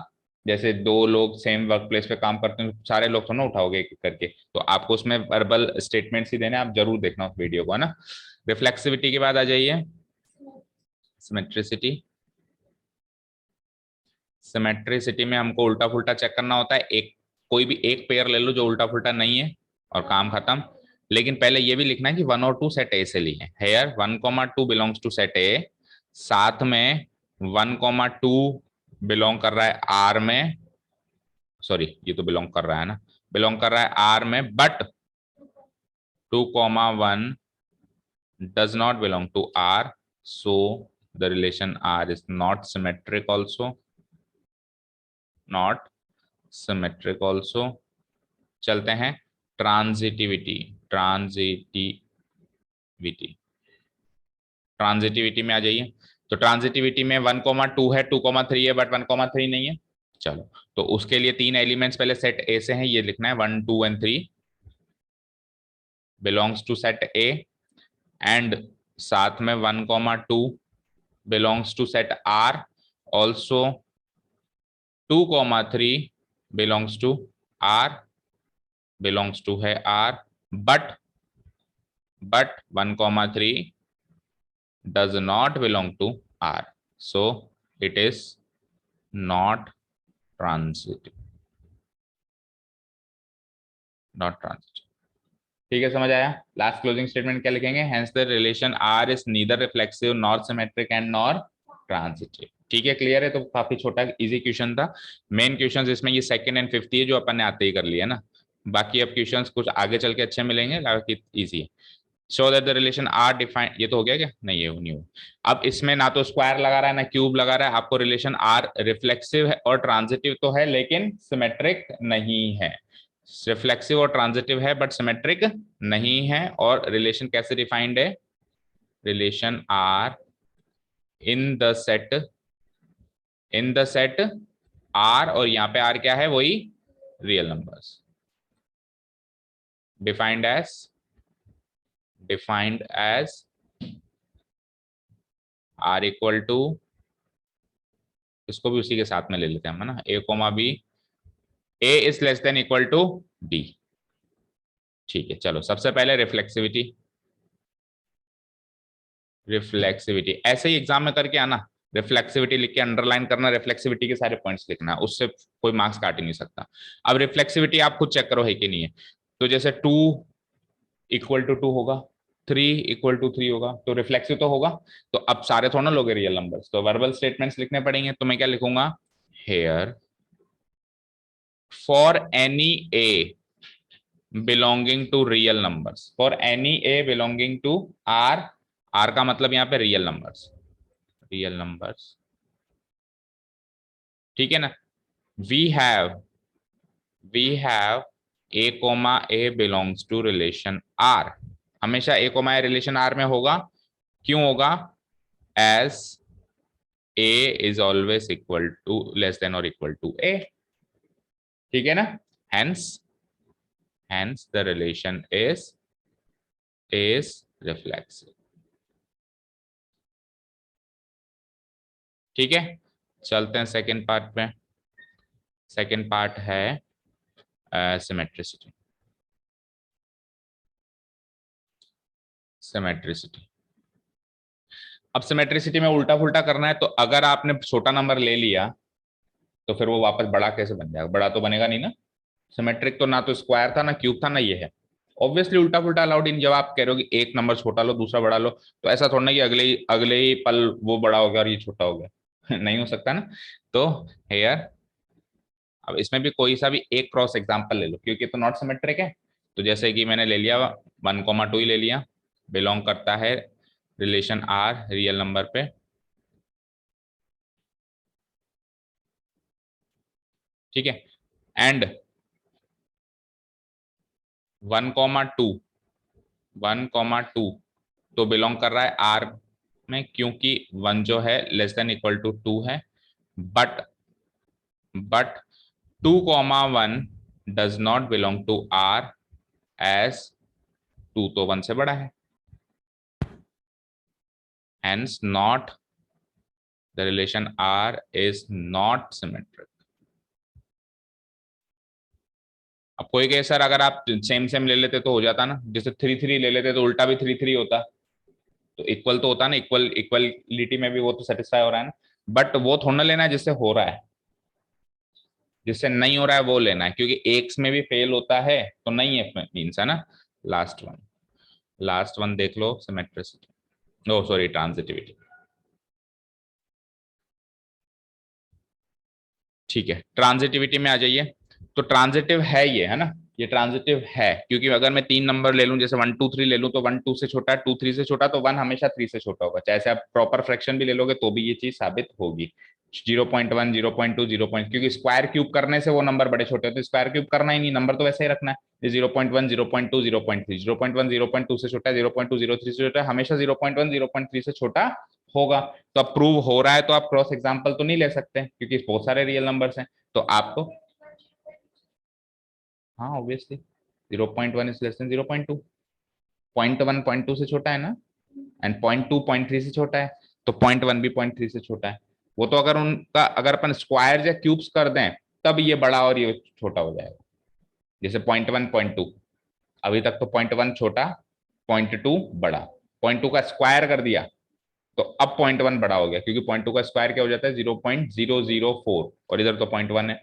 जैसे दो लोग सेम वर्क प्लेस पे काम करते हैं, सारे लोग तो ना उठाओगे एक एक करके, तो आपको उसमें वर्बल स्टेटमेंट्स ही देने, आप जरूर देखना उस वीडियो को, है ना। रिफ्लेक्सिविटी के बाद आ जाइए सिमेट्रिसिटी। सिमेट्रिसिटी में हमको उल्टा फुल्टा चेक करना होता है, एक कोई भी एक पेयर ले लो जो उल्टा फुल्टा नहीं है और काम खत्म। लेकिन पहले ये भी लिखना है कि 1 और 2 सेट ए से लिए, here 1 2 belongs to set A, साथ में 1 2 बिलोंग कर रहा है आर में, सॉरी ये तो बिलोंग कर रहा है ना, बिलोंग कर रहा है आर में, but 2 1 does not belong to R, so the relation R is not symmetric also, not symmetric also। चलते हैं ट्रांजिटिविटी, ट्रांजिटिविटी, ट्रांजिटिविटी में आ जाइए। तो ट्रांजिटिविटी में 1 2 है, 2 3 है, बट 1 3 नहीं है। चलो, तो उसके लिए तीन एलिमेंट्स पहले सेट ए से हैं, ये लिखना है 1 2 and 3 belongs to set A, and साथ में 1 2 belongs to set R, also 2 3 belongs to R, belongs to है R, but 1 3 does not belong to R, so it is not transitive, not transitive। ठीक है, समझ आया। लास्ट क्लोजिंग स्टेटमेंट क्या लिखेंगे, hence the relation R is neither reflexive nor symmetric and nor transitive. ठीक है, clear है। तो काफी छोटा इजी क्वेश्चन था। मेन क्वेश्चंस इसमें ये सेकंड एंड फिफ्थ है जो अपन ने आते ही कर लिया ना, बाकी अब क्वेश्चंस कुछ आगे चल के अच्छे मिलेंगे, बाकी इजी है। Show that the relation R define, ये तो हो गया क्या, नहीं ये नहीं हो। अब इसमें ना तो स्क्वायर लगा रहा है ना क्यूब लगा रहा है, आपको रिलेशन आर रिफ्लेक्सिव है और ट्रांजिटिव तो है लेकिन सिमेट्रिक नहीं है, रिफ्लेक्सिव और ट्रांजिटिव है बट सिमेट्रिक नहीं है। और रिलेशन कैसे डिफाइंड है, relation R in the set, in the set R, और यहां पे आर क्या है, वही real numbers, defined as, defined as R equal to, इसको भी उसी के साथ में ले लेते हैं हम, है ना, A comma B, A is less than equal to B. ठीक है, चलो सबसे पहले रिफ्लेक्सिविटी, रिफ्लेक्सिविटी ऐसे ही एग्जाम में करके आना, रिफ्लेक्सिविटी लिख के अंडरलाइन करना, रिफ्लेक्सिविटी के सारे पॉइंट्स लिखना, उससे कोई मार्क्स काट ही नहीं सकता। अब रिफ्लेक्सिविटी आप खुद चेक करो है कि नहीं है। तो जैसे 2 इक्वल टू 2 होगा, 3 इक्वल टू 3 होगा, तो रिफ्लेक्सिव तो होगा। तो अब सारे थोड़ा ना लोगे रियल नंबर्स, तो वर्बल स्टेटमेंट्स लिखने पड़ेंगे। तो मैं क्या लिखूंगा, here for any a belonging to real numbers, for any a belonging to R, R का मतलब यहाँ पे रियल नंबर्स, रियल नंबर्स, ठीक है ना। We have a comma a belongs to relation R, हमेशा a comma a relation R में होगा, क्यों होगा, as a is always equal to less than और इक्वल टू ए, ठीक है ना। Hence the relation is reflexive, ठीक है। चलते हैं सेकेंड पार्ट पे। सेकेंड पार्ट है सिमेट्रिसिटी। सिमेट्रिसिटी, अब सिमेट्रिसिटी में उल्टा फुल्टा करना है, तो अगर आपने छोटा नंबर ले लिया तो फिर वो वापस बड़ा कैसे बन जाएगा, बड़ा तो बनेगा नहीं ना। सिमेट्रिक तो ना तो स्क्वायर था ना क्यूब था ना ये है, ऑब्वियसली उल्टा फुल्टा अलाउड इन। जब आप कह रहे हो कि एक नंबर छोटा लो दूसरा बड़ा लो, तो ऐसा थोड़ा ना कि अगले ही पल वो बड़ा हो गया और ये छोटा हो गया नहीं हो सकता ना। तो हेयर, अब इसमें भी कोई सा भी एक क्रॉस एग्जांपल ले लो, क्योंकि तो नॉट सिमेट्रिक है। तो जैसे कि मैंने ले लिया 1,2 ही ले लिया, बिलोंग करता है रिलेशन आर रियल नंबर पे, ठीक है। एंड 1,2, 1,2 तो बिलोंग कर रहा है आर में, क्योंकि 1 जो है लेस देन इक्वल टू 2 है। But 2,1 does not belong to R, as 2 तो 1 से बड़ा है, hence not the relation R is not symmetric. अब कोई कहे सर अगर आप सेम सेम ले लेते तो हो जाता ना, जैसे 3,3 ले लेते तो उल्टा भी 3,3 होता, तो इक्वल तो होता ना, इक्वलिटी में भी वो तो सेटिस्फाई हो रहा है ना। बट वो थोड़ा ना लेना है जिससे हो रहा है, जिससे नहीं हो रहा है वो लेना है, क्योंकि एक्स में भी फेल होता है तो नहीं है मीन्स, है ना। लास्ट वन, लास्ट वन देख लो, सिमेट्रिसिटी, ओ सॉरी ट्रांजिटिविटी, ठीक है। ट्रांजिटिविटी में आ जाइए, तो ट्रांजिटिव है ये, है ना, ये ट्रांजिटिव है, क्योंकि अगर मैं 3 नंबर ले लूं, जैसे 1, 2, 3 ले लूं, तो 1 2 से छोटा है, 2 3 से छोटा, तो 1 हमेशा 3 से छोटा होगा, चाहे से आप प्रॉपर फ्रैक्शन भी ले लोगे तो भी ये चीज साबित होगी। 0.1 0.2 क्योंकि स्क्वायर क्यूब करने से वो नंबर बड़े छोटे होते हैं, स्क्वायर क्यूब करना ही नहीं, नंबर तो वैसे ही रखना है। 0.1 0.2 0.3, 0.1 0.2 से छोटा है, 0.2 0.3 से छोटा है, हमेशा 0.1 0.3 से छोटा होगा। तो अब प्रूव हो रहा है तो आप क्रॉस एग्जाम्पल तो नहीं ले सकते क्योंकि बहुत सारे रियल नंबर्स हैं, तो आपको, हाँ ऑब्वियसली 0.1 इज लेस देन 0.2, 0.1 0.2 से छोटा है ना, एंड 0.2 0.3 से छोटा है, तो 0.1 भी 0.3 से छोटा है। वो तो अगर उनका अगर अपन स्क्वायर या क्यूब्स कर दें तब ये बड़ा और ये छोटा हो जाएगा। जैसे 0.1 0.2, अभी तक तो 0.1 छोटा, 0.2 बड़ा, 0.2 का स्क्वायर कर दिया तो अब 0.1 बड़ा हो गया, क्योंकि 0.2 का स्क्वायर क्या हो जाता है 0.004, और इधर तो 0.1 है,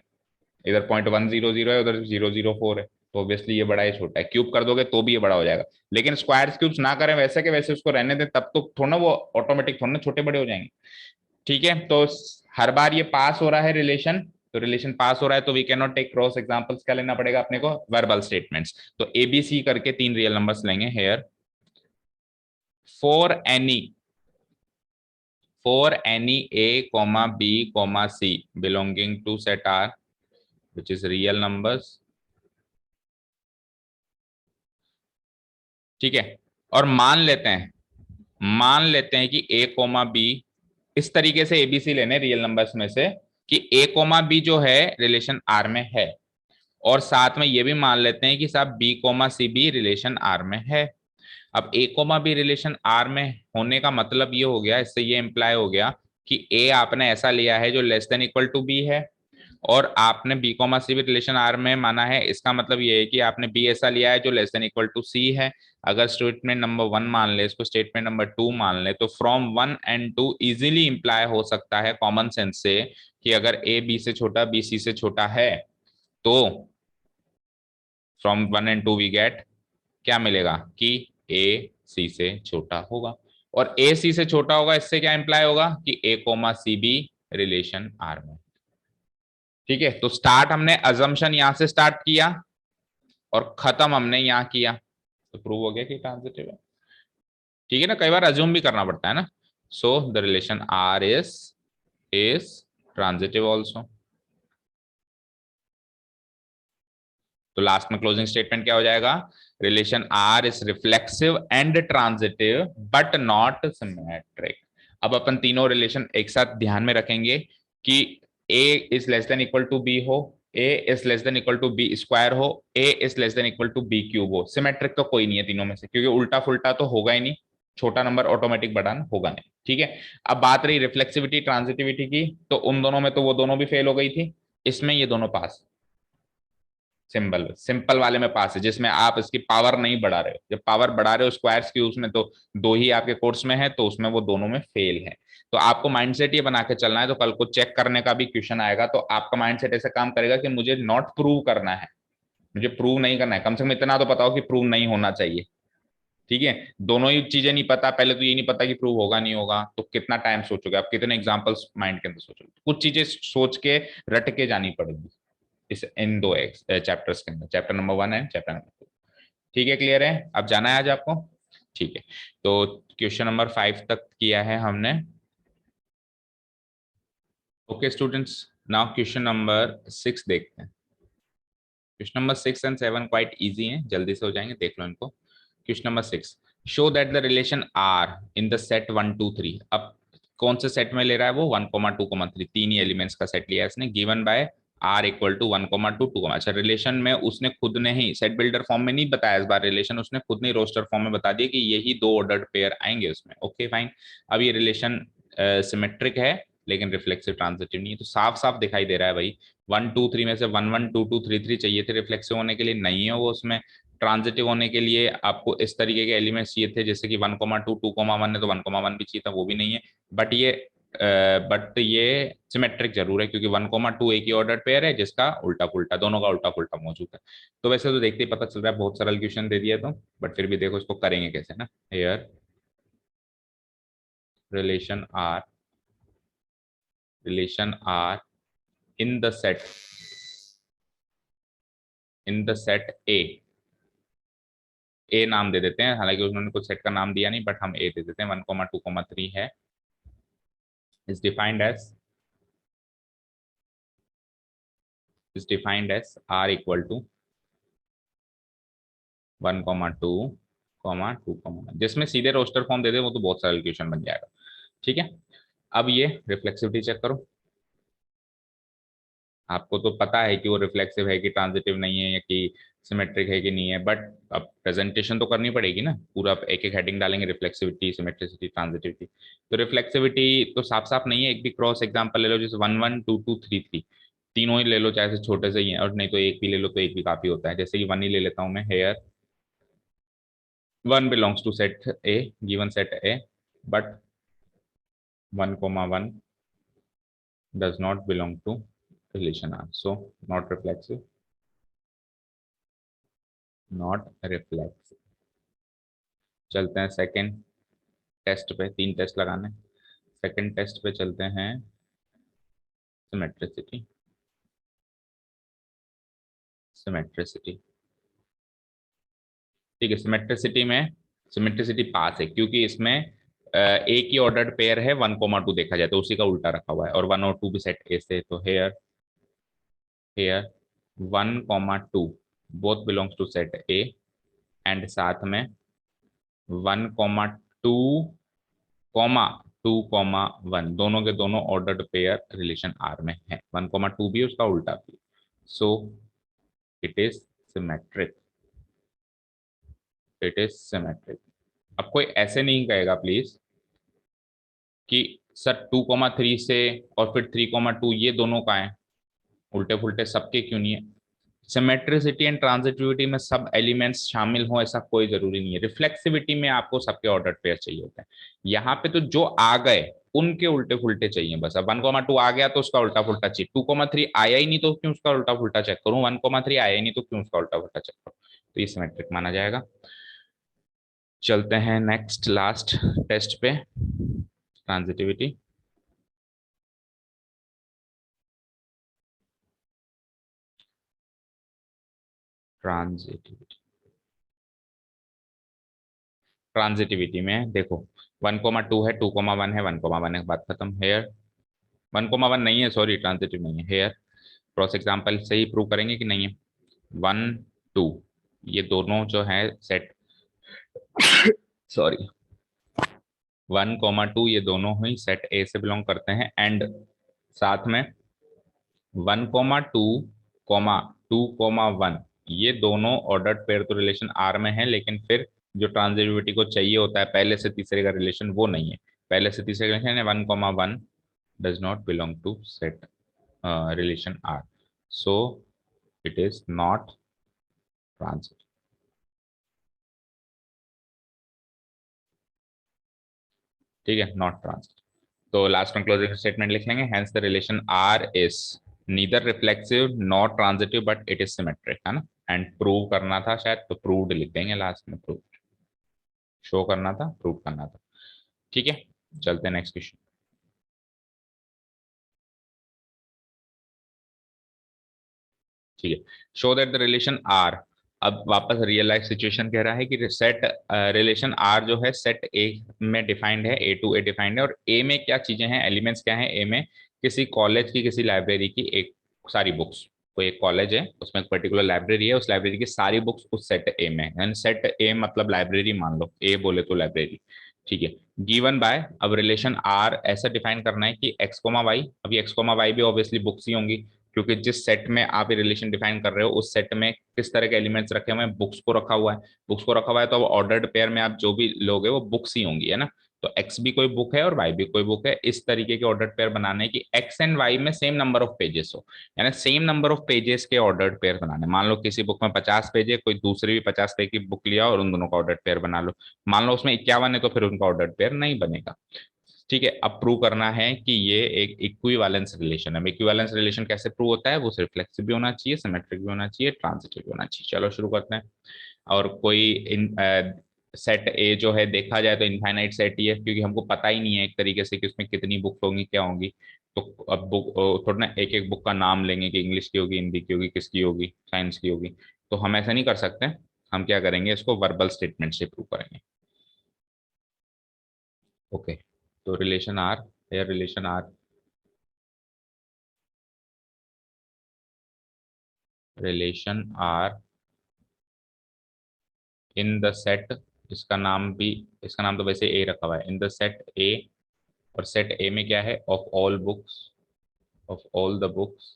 इधर 0.100 है, उधर 004 है, तो ऑब्वियसली ये बड़ा है छोटा है, क्यूब कर दोगे तो भी ये बड़ा हो जाएगा। लेकिन स्क्वायर क्यूब्स ना करें, वैसे के वैसे उसको रहने दें, तब तो थोड़ा वो ऑटोमेटिक थोड़ा छोटे बड़े हो जाएंगे, ठीक है। तो हर बार ये पास हो रहा है रिलेशन, तो रिलेशन पास हो रहा है तो we can not take cross examples, क्या लेना पड़ेगा अपने को, वर्बल स्टेटमेंट्स। तो एबीसी करके 3 रियल नंबर्स लेंगे here, for any a comma b comma c belonging to set R which is real numbers, ठीक है। और मान लेते हैं कि a कोमा b, इस तरीके से एबीसी लेने रियल नंबर्स में से कि a कोमा b जो है रिलेशन R में है, और साथ में ये भी मान लेते हैं कि साहब b कोमा सी भी रिलेशन R में है। अब a comma b relation R में होने का मतलब ये हो गया, इससे ये इंप्लाई हो गया कि a आपने ऐसा लिया है जो less than equal to b है, और आपने बी कॉमा सी भी रिलेशन आर में माना है, इसका मतलब ये है कि आपने बी ऐसा लिया है जो लेस देन इक्वल टू सी है। अगर स्टेटमेंट नंबर 1 मान ले, इसको स्टेटमेंट नंबर 2 मान ले, तो फ्रॉम 1 एंड 2 इजीली इंप्लाई हो सकता है कॉमन सेंस से कि अगर ए बी से छोटा बी सी से छोटा है, तो फ्रॉम 1 एंड 2 वी गेट क्या मिलेगा कि ए सी से छोटा होगा, और ए सी से छोटा होगा, इससे क्या इंप्लाई होगा कि A comma C B relation R में, ठीक है, तो स्टार्ट हमने अजम्पशन यहां से स्टार्ट किया और खत्म हमने यहाँ किया, तो प्रूव हो गया कि ट्रांजिटिव है। ठीक है ना, कई बार अज्यूम भी करना पड़ता है ना। So the relation R is transitive also. तो लास्ट में क्लोजिंग स्टेटमेंट क्या हो जाएगा, relation R is reflexive and transitive but not symmetric. अब अपन तीनों रिलेशन एक साथ ध्यान में रखेंगे कि A is less than equal to B हो, A is less than equal to B square हो, A is less than equal to B cube हो। सिमेट्रिक तो कोई नहीं है तीनों में से, क्योंकि उल्टा फुल्टा तो होगा ही नहीं, छोटा नंबर ऑटोमेटिक बड़ा होगा नहीं। ठीक है, अब बात रही रिफ्लेक्सिविटी ट्रांजिटिविटी की, तो उन दोनों में तो वो दोनों भी फेल हो गई थी, इसमें ये दोनों पास। सिंपल वाले में पास है, जिसमें आप इसकी पावर नहीं बढ़ा रहे हो। जब पावर बढ़ा रहे हो स्क्वायर्स की उसमें, तो दो ही आपके कोर्स में है, तो उसमें वो दोनों में फेल है। तो आपको माइंडसेट ये बना के चलना है, तो कल को चेक करने का भी क्वेश्चन आएगा तो आपका माइंडसेट ऐसे काम करेगा कि मुझे नॉट प्रूव करना है, मुझे प्रूव नहीं करना है, कम से कम इतना तो पता हो कि प्रूव नहीं होना चाहिए। ठीक है, दोनों ही चीजें नहीं पता, पहले तो ये नहीं पता कि प्रूव होगा नहीं होगा, तो कितना टाइम सोचोगे आप, कितने एग्जांपल्स माइंड के अंदर सोचोगे, कुछ चीजें सोच के रट के जानी पड़ेगी इस इन दो चैप्टर्स के अंदर, chapter number 1 and chapter number 2। ठीक है, क्लियर है, अब जाना है आज आपको। ठीक है, तो क्वेश्चन नंबर 5 तक किया है हमने। Okay students, now question number 6 देखते हैं। Question number 6 and 7 quite easy हैं, जल्दी से हो जाएंगे, देख लो इनको। Question number 6, show that the relation R in the set 1 2 3। अब कौन से सेट में ले रहा है वो, 1 2 3, तीन ही एलिमेंट्स का सेट लिया है इसने, given by R equal to 1 2 2। अच्छा, रिलेशन में उसने खुद ने ही सेट बिल्डर फॉर्म में नहीं बताया इस बार रिलेशन, उसने खुद ने रोस्टर फॉर्म में बता दिया कि यही दो ऑर्डर्ड पेयर आएंगे उसमें। ओके फाइन, अब ये रिलेशन सिमेट्रिक है लेकिन रिफ्लेक्सिव ट्रांजिटिव नहीं है, तो साफ साफ दिखाई दे रहा है भाई 1 2 3 में से 1 1 2 2 3 3 चाहिए थे रिफ्लेक्सिव होने के लिए, नहीं है वो उसमें। ट्रांजिटिव होने के लिए आपको इस तरीके के एलिमेंट्स चाहिए थे, जैसे कि 1 2 2 1 है, तो 1 1 भी चाहिए था, वो भी नहीं है। बट ये सिमेट्रिक जरूर है, क्योंकि 1 2 एक ही ऑर्डर पेयर है जिसका उल्टा पुल्टा, दोनों का उल्टा पुल्टा मौजूद है। तो वैसे तो देखते ही पता चल रहा है, बहुत सरल क्वेश्चन दे दिया तो, बट फिर भी देखो इसको करेंगे कैसे ना। Here relation R in the set A, A नाम दे देते हैं, हालांकि उन्होंने कुछ सेट का नाम दिया नहीं, बट हम ए दे देते हैं, 1 2 3 है, is defined as R equal to 1 2 2 जिसमें सीधे रोस्टर फॉर्म दे दे वो तो बहुत सरल क्वेश्चन बन जाएगा। ठीक है, अब ये रिफ्लेक्सिविटी चेक करो, आपको तो पता है कि वो रिफ्लेक्सिव है कि ट्रांजिटिव नहीं है, या कि सिमेट्रिक है कि नहीं है, बट अब प्रेजेंटेशन तो करनी पड़ेगी ना, पूरा एक एक हेडिंग डालेंगे, रिफ्लेक्सिविटी सिमेट्रिसिटी ट्रांजिटिविटी। तो रिफ्लेक्सिविटी तो साफ साफ नहीं है, एक भी क्रॉस एग्जांपल ले लो, जैसे 1 1 2 2 3 3, तीनों ही ले लो चाहे से छोटे से ही हैं, और नहीं तो एक भी ले लो तो एक भी काफी होता है, जैसे कि 1 ही ले लेता हूं मैं। Here 1 belongs to set A, given set A, but 1 1 does not belong to relation R, so not reflexive, not reflexive। चलते हैं सेकंड टेस्ट पे, तीन टेस्ट लगाने, सेकंड टेस्ट पे चलते हैं, सिमेट्रिसिटी। सिमेट्रिसिटी ठीक है, सिमेट्रिसिटी पास है, क्योंकि इसमें एक ही ऑर्डर्ड पेयर है, 1 2 देखा जाए तो उसी का उल्टा रखा हुआ है, और 1 और 2 भी सेट ए से, तो here here 1 2 both belongs to set A, and साथ में 1 2 2 1 दोनों के दोनों ऑर्डर्ड पेयर रिलेशन आर में है, 1 2 भी उसका उल्टा भी, सो इट इज सिमेट्रिक, अब कोई ऐसे नहीं कहेगा प्लीज कि सर 2 3 से और फिर 3 2 ये दोनों का है, उल्टे फुल्टे सबके क्यों नहीं है। सिमेट्रिसिटी एंड ट्रांजिटिविटी में सब एलिमेंट्स शामिल हो ऐसा कोई जरूरी नहीं है, रिफ्लेक्सिविटी में आपको सबके ऑर्डर पेयर चाहिए होते हैं, यहाँ पे तो जो आ गए उनके उल्टे फुल्टे चाहिए बस। अब 1 2 आ गया तो उसका उल्टा फुल्टा चाहिए, 2 3 आया ही नहीं तो क्यों उसका उल्टा फुल्टा चेक करूं, 1 3 आया ही नहीं तो क्यों उसका उल्टा फुल्टा चेक करूं, तो ये सिमेट्रिक माना जाएगा। चलते हैं नेक्स्ट लास्ट टेस्ट पे, ट्रांजिटिविटी। ट्रांजिटिविटी, ट्रांजिटिविटी में देखो 1,2 है, 2,1 है, 1,1 है, बात खत्म। हेयर 1,1 नहीं है, सॉरी ट्रांजिटिव नहीं है। हेयर क्रॉस एग्जाम्पल से ही प्रूव करेंगे कि नहीं है। 1 2 ये दोनों जो है सेट, सॉरी 1,2 ये दोनों ही सेट ए से बिलोंग करते हैं। एंड साथ में 1,2, 2,1 ये दोनों ऑर्डर्ड पेयर तो रिलेशन आर में है, लेकिन फिर जो ट्रांजिटिविटी को चाहिए होता है पहले से तीसरे का रिलेशन, वो नहीं है। पहले से तीसरे का रिलेशन है 1,1 does not belong to set relation R, so it is not transitive. ठीक है, नॉट ट्रांजिटिव। तो लास्ट में क्लोजिंग स्टेटमेंट लिख लेंगे, hence the relation R is neither reflexive not transitive but it is symmetric, है ना। And prove करना था शायद, तो प्रूव्ड लिख देंगे लास्ट में। प्रूव, शो करना था, प्रूव करना था। ठीक है, चलते हैं नेक्स्ट क्वेश्चन। ठीक है, show that the relation R, अब वापस रियल लाइफ सिचुएशन कह रहा है कि सेट रिलेशन आर जो है सेट ए में डिफाइंड है, ए टू ए डिफाइंड है। और ए में क्या चीजें हैं, एलिमेंट्स क्या हैं ए में, किसी कॉलेज की किसी लाइब्रेरी की एक सारी बुक्स। कोई एक कॉलेज है, उसमें एक पर्टिकुलर लाइब्रेरी है, उस लाइब्रेरी की सारी बुक्स उस सेट ए में है। सेट ए मतलब लाइब्रेरी, मान लो ए बोले तो लाइब्रेरी। ठीक है, गिवन बाय, अब रिलेशन आर ऐसा डिफाइन करना है कि एक्स कोमा वाई, अभी एक्स कोमा वाई भी ऑब्वियसली बुक्स ही होंगी, क्योंकि जिस सेट में आप ये रिलेशन डिफाइन कर रहे हो उस सेट में किस तरह के एलिमेंट्स रखे हुए हैं, बुक्स को रखा हुआ है। बुक्स को रखा हुआ है तो अब ऑर्डर्ड पेयर में आप जो भी लोगे वो बुक्स ही होंगी, है ना। तो एक्स भी कोई बुक है और वाई भी कोई बुक है। इस तरीके के ऑर्डर्ड पेयर बनाने की एक्स एंड वाई में सेम नंबर ऑफ पेजेस हो, यानी सेम नंबर ऑफ पेजेस के ऑर्डर्ड पेयर बनाने। मान लो किसी बुक में 50 पेज है, कोई दूसरी भी 50 पेज की बुक लिया और उन दोनों का ऑर्डर्ड पेयर बना लो। मान लो उसमें 51 है तो फिर उनका ऑर्डर्ड पेयर नहीं बनेगा। ठीक है, अब प्रूव करना है कि ये एक इक्विवेलेंस रिलेशन है। इक्विवेलेंस रिलेशन कैसे प्रूव होता है, वो रिफ्लेक्सिव भी होना चाहिए, सिमेट्रिक भी होना चाहिए, ट्रांजिटिव भी होना चाहिए। चलो शुरू करते हैं। और कोई सेट ए जो है देखा जाए तो इनफाइनाइट सेट ही है, क्योंकि हमको पता ही नहीं है एक तरीके से कि उसमें कितनी बुक होंगी, क्या होंगी। तो अब बुक थोड़ा ना एक एक बुक का नाम लेंगे कि इंग्लिश की होगी, हिंदी की होगी, किसकी होगी, साइंस की होगी। तो हम ऐसा नहीं कर सकते। हम क्या करेंगे, इसको वर्बल स्टेटमेंट से प्रूव करेंगे। ओके, तो रिलेशन आर, या relation R, relation R in the set, इसका नाम भी, इसका नाम तो वैसे ए रखा हुआ है, इन द सेट ए। और सेट ए में क्या है, of all books, of all the books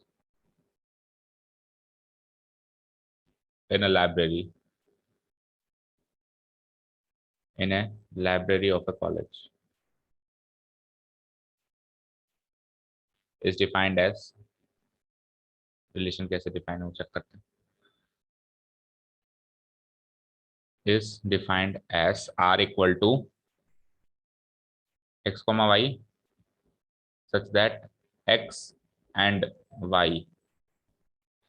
in a library, in a library of a college is defined as, relation कैसे डिफाइन हो चेक करते हैं, is defined as R equal to x comma y such that x and y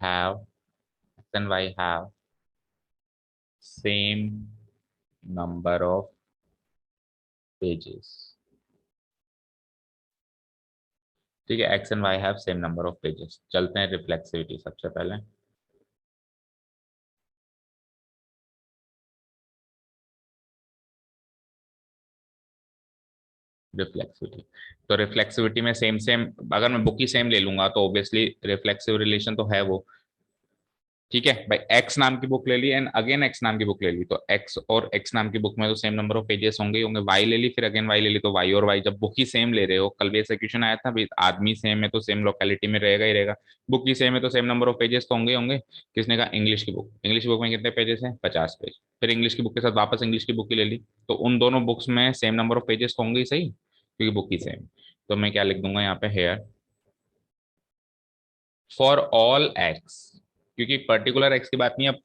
have, x and y have same number of pages। ठीक है, x and y have same number of pages. चलते हैं reflexivity सबसे पहले। Reflexivity, तो reflexivity में same same, अगर मैं बुक ही सेम ले लूंगा तो ऑब्वियसली रिफ्लेक्सिव रिलेशन तो है वो। ठीक है भाई, एक्स नाम की बुक ले ली एंड अगेन एक्स नाम की बुक ले ली, तो एक्स और एक्स नाम की बुक में तो सेम नंबर ऑफ पेजेस होंगे ही होंगे। वाई ले ली, फिर अगेन वाई ले ली, तो वाई और वाई जब बुक ही सेम ले रहे हो, कल भी ऐसा क्वेश्चन आया था भाई, आदमी सेम है तो सेम लोकेलिटी में रहेगा ही रहेगा। बुक ही सेम है तो सेम नंबर ऑफ पेजेस तो होंगे ही होंगे। किसने कहा, इंग्लिश की बुक, इंग्लिश की बुक में कितने पेजेस हैं, 50 पेज। फिर इंग्लिश की बुक के साथ वापस इंग्लिश की बुक ही ले ली, तो उन दोनों बुक्स में सेम नंबर ऑफ पेजेस तो होंगे ही सही, क्योंकि बुक ही सेम। तो मैं क्या लिख दूंगा यहाँ पे, हेयर फॉर ऑल एक्स, क्योंकि पर्टिकुलर एक्स की बात नहीं, अब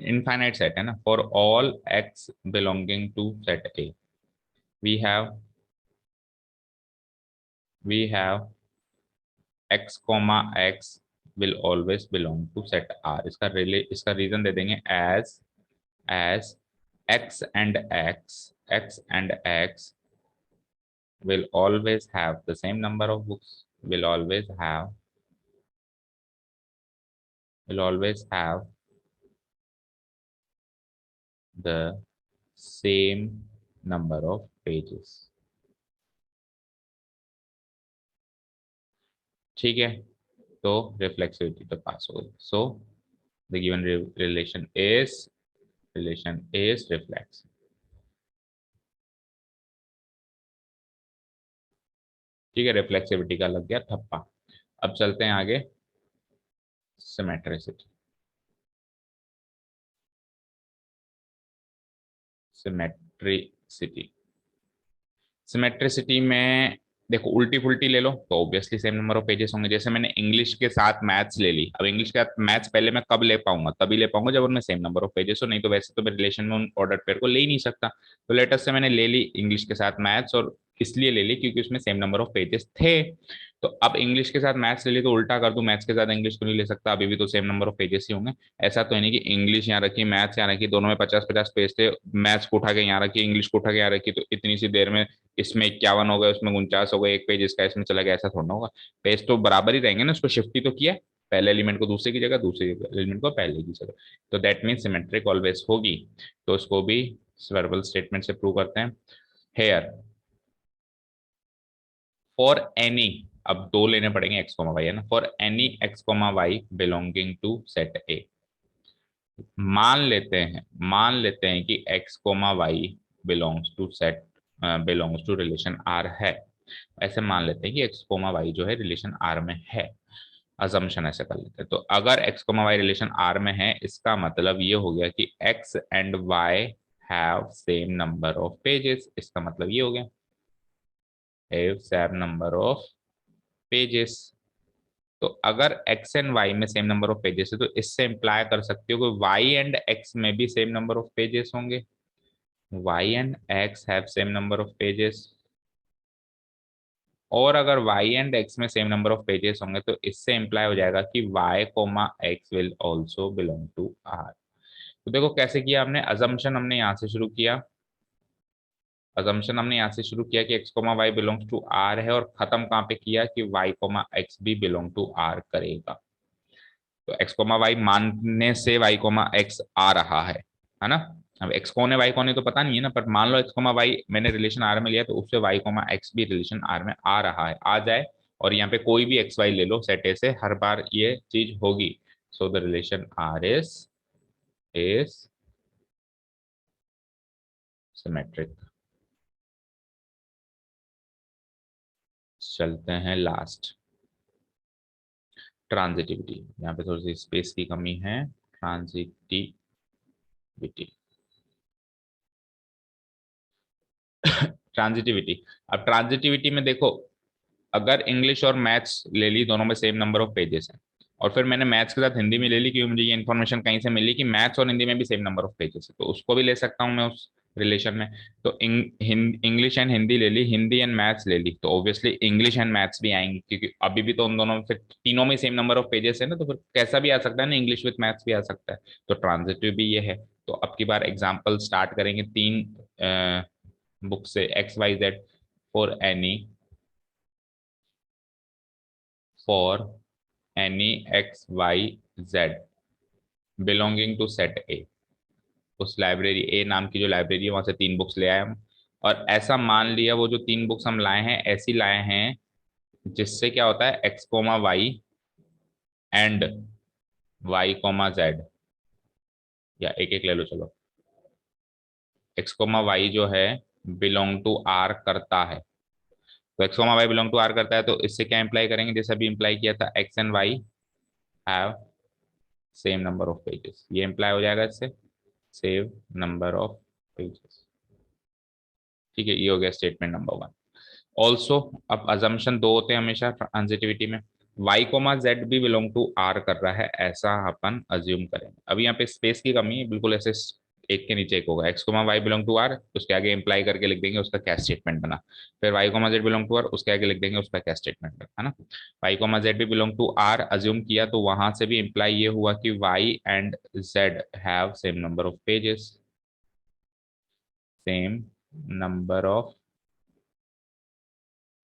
इनफाइनाइट सेट है ना। For all x belonging to set A, we have we have x comma x will always belong to set R. इसका रीजन दे देंगे, as x and x will always have the same number of books, will always have will always have the same number of pages. ठीक है, तो reflexivity तो पास हो गई। So the given relation is reflex. ठीक है, रिफ्लेक्सिविटी का लग गया थप्पा। अब चलते हैं आगे, सिमेट्रिसिटी। सिमेट्रिसिटी सिमेट्रिसिटी में देखो, उल्टी फुल्टी ले लो तो obviously same number of pages होंगे। जैसे मैंने इंग्लिश के साथ मैथ्स ले ली, अब इंग्लिश के साथ मैथ्स पहले मैं कब ले पाऊंगा, तभी ले पाऊंगा जब उनमें सेम नंबर ऑफ पेजेस हो, नहीं तो वैसे तो मैं रिलेशन में उन ऑर्डर पेयर को ले ही नहीं सकता। तो लेटेस्ट से मैंने ले ली इंग्लिश के साथ मैथ्स, और इसलिए ले ली क्योंकि उसमें सेम नंबर ऑफ पेजेस थे। तो अब इंग्लिश के साथ मैथ्स ले ली तो उल्टा कर दूं, मैथ्स के साथ इंग्लिश को नहीं ले सकता, अभी भी तो सेम नंबर ऑफ पेजेस ही होंगे। ऐसा तो है नहीं कि इंग्लिश यहाँ रखी मैथ्स यहाँ रखी, दोनों में 50-50 पेज थे, मैथ्स को उठा के यहाँ रखी इंग्लिश को उठा के यहाँ रखी, तो इतनी सी देर में इसमें 51 हो गए, उसमें 49 हो गए, एक पेज इसका इसमें चला गया, ऐसा थोड़ा होगा। पेज तो बराबर ही रहेंगे ना, उसको शिफ्ट ही तो किया, पहले एलिमेंट को दूसरे की जगह, दूसरे एलिमेंट को पहले की जगह। तो दैट मीन सिमेट्रिक ऑलवेज होगी। तो इसको भी वर्बल स्टेटमेंट से प्रूव करते हैं। हेयर फॉर एनी, अब दो लेने पड़ेंगे एक्स कोमा वाई, है ना, for any x comma y belonging to set A. मान लेते हैं कि x comma y belongs to set, belongs to relation R है। ऐसे मान लेते हैं कि एक्स कोमा वाई जो है रिलेशन आर में है। अजम्पशन ऐसे कर लेते हैं। तो अगर x comma y relation R में है, इसका मतलब ये हो गया कि x and y have same number of pages. इसका मतलब ये हो गया have same number of pages. तो अगर x एंड y में सेम नंबर ऑफ पेजेस है, तो इससे इंप्लाई कर सकते हो कि y एंड x में भी सेम नंबर ऑफ पेजेस होंगे। y and x have same number of pages. और अगर y एंड x में सेम नंबर ऑफ पेजेस होंगे, तो इससे इंप्लाई हो जाएगा कि y comma x will also belong to R। तो देखो कैसे किया हमने, अजम्पशन हमने यहाँ से शुरू किया, कि x comma y belongs to R है, और खत्म कहाँ पे किया कि y कोमा x भी बिलोंग टू R करेगा। तो एक्स कोमा वाई मानने से वाई कोमा एक्स आ रहा है ना। अब एक्स कौन है वाई कौन है तो पता नहीं है ना, पर मान लो एक्स कोमा वाई मैंने रिलेशन आर में लिया, तो उससे वाई कोमा एक्स भी रिलेशन आर में आ रहा है, आ जाए। और यहाँ पे कोई भी एक्स वाई ले लो सेट ए से, हर बार ये चीज होगी। So the relation R is symmetric. चलते हैं लास्ट, ट्रांजिटिविटी। यहाँ पे थोड़ी सी स्पेस की कमी है। ट्रांजिटिविटी ट्रांजिटिविटी अब ट्रांजिटिविटी में देखो, अगर इंग्लिश और मैथ्स ले ली, दोनों में सेम नंबर ऑफ पेजेस हैं, और फिर मैंने मैथ्स के साथ हिंदी में ले ली क्योंकि मुझे ये इन्फॉर्मेशन कहीं से मिली कि मैथ्स और हिंदी में भी सेम नंबर ऑफ पेजेस है, तो उसको भी ले सकता हूँ मैं उस रिलेशन में। तो इंग्लिश एंड हिंदी ले ली, हिंदी एंड मैथ्स ले ली, तो ऑब्वियसली इंग्लिश एंड मैथ्स भी आएंगी, क्योंकि अभी भी तो उन दोनों में फिर तीनों में सेम नंबर ऑफ पेजेस है ना, तो फिर कैसा भी आ सकता है ना, इंग्लिश विथ मैथ्स भी आ सकता है। तो ट्रांजिटिव भी ये है। तो अब की बार एग्जाम्पल स्टार्ट करेंगे तीन बुक से, x y z, for any for any x y z belonging to set A. उस लाइब्रेरी ए नाम की जो लाइब्रेरी है, वहां से तीन बुक्स ले आए हम, और ऐसा मान लिया वो जो तीन बुक्स हम लाए हैं ऐसी लाए हैं जिससे क्या होता है, x comma y and y comma z, या एक एक ले लो चलो। एक्स कोमा वाई जो है बिलोंग टू आर करता है, तो x comma y belong to R करता है, तो इससे क्या इंप्लाई करेंगे, जैसे अभी इंप्लाई किया था x and y have same number of pages, ये इंप्लाई हो जाएगा इससे, सेव नंबर ऑफ पेजेस। ठीक है, ये हो गया स्टेटमेंट नंबर वन। ऑल्सो, अब अजम्पशन दो होते हैं हमेशा ट्रांजिटिविटी में, y कोमा जेड भी बिलोंग टू आर कर रहा है, ऐसा अपन अज्यूम करेंगे। अभी यहाँ पे स्पेस की कमी है, बिल्कुल ऐसे एक के नीचे एक होगा, x comma y belong to R, उसके आगे इंप्लाई करके लिख देंगे उसका क्या स्टेटमेंट बना। फिर y comma z belong to R, उसके आगे लिख देंगे उसका क्या स्टेटमेंट बना, है ना। y कोमा जेड भी बिलोंग टू आर अज्यूम किया, तो वहां से भी इंप्लाई ये हुआ कि y and z have same number of pages, same number of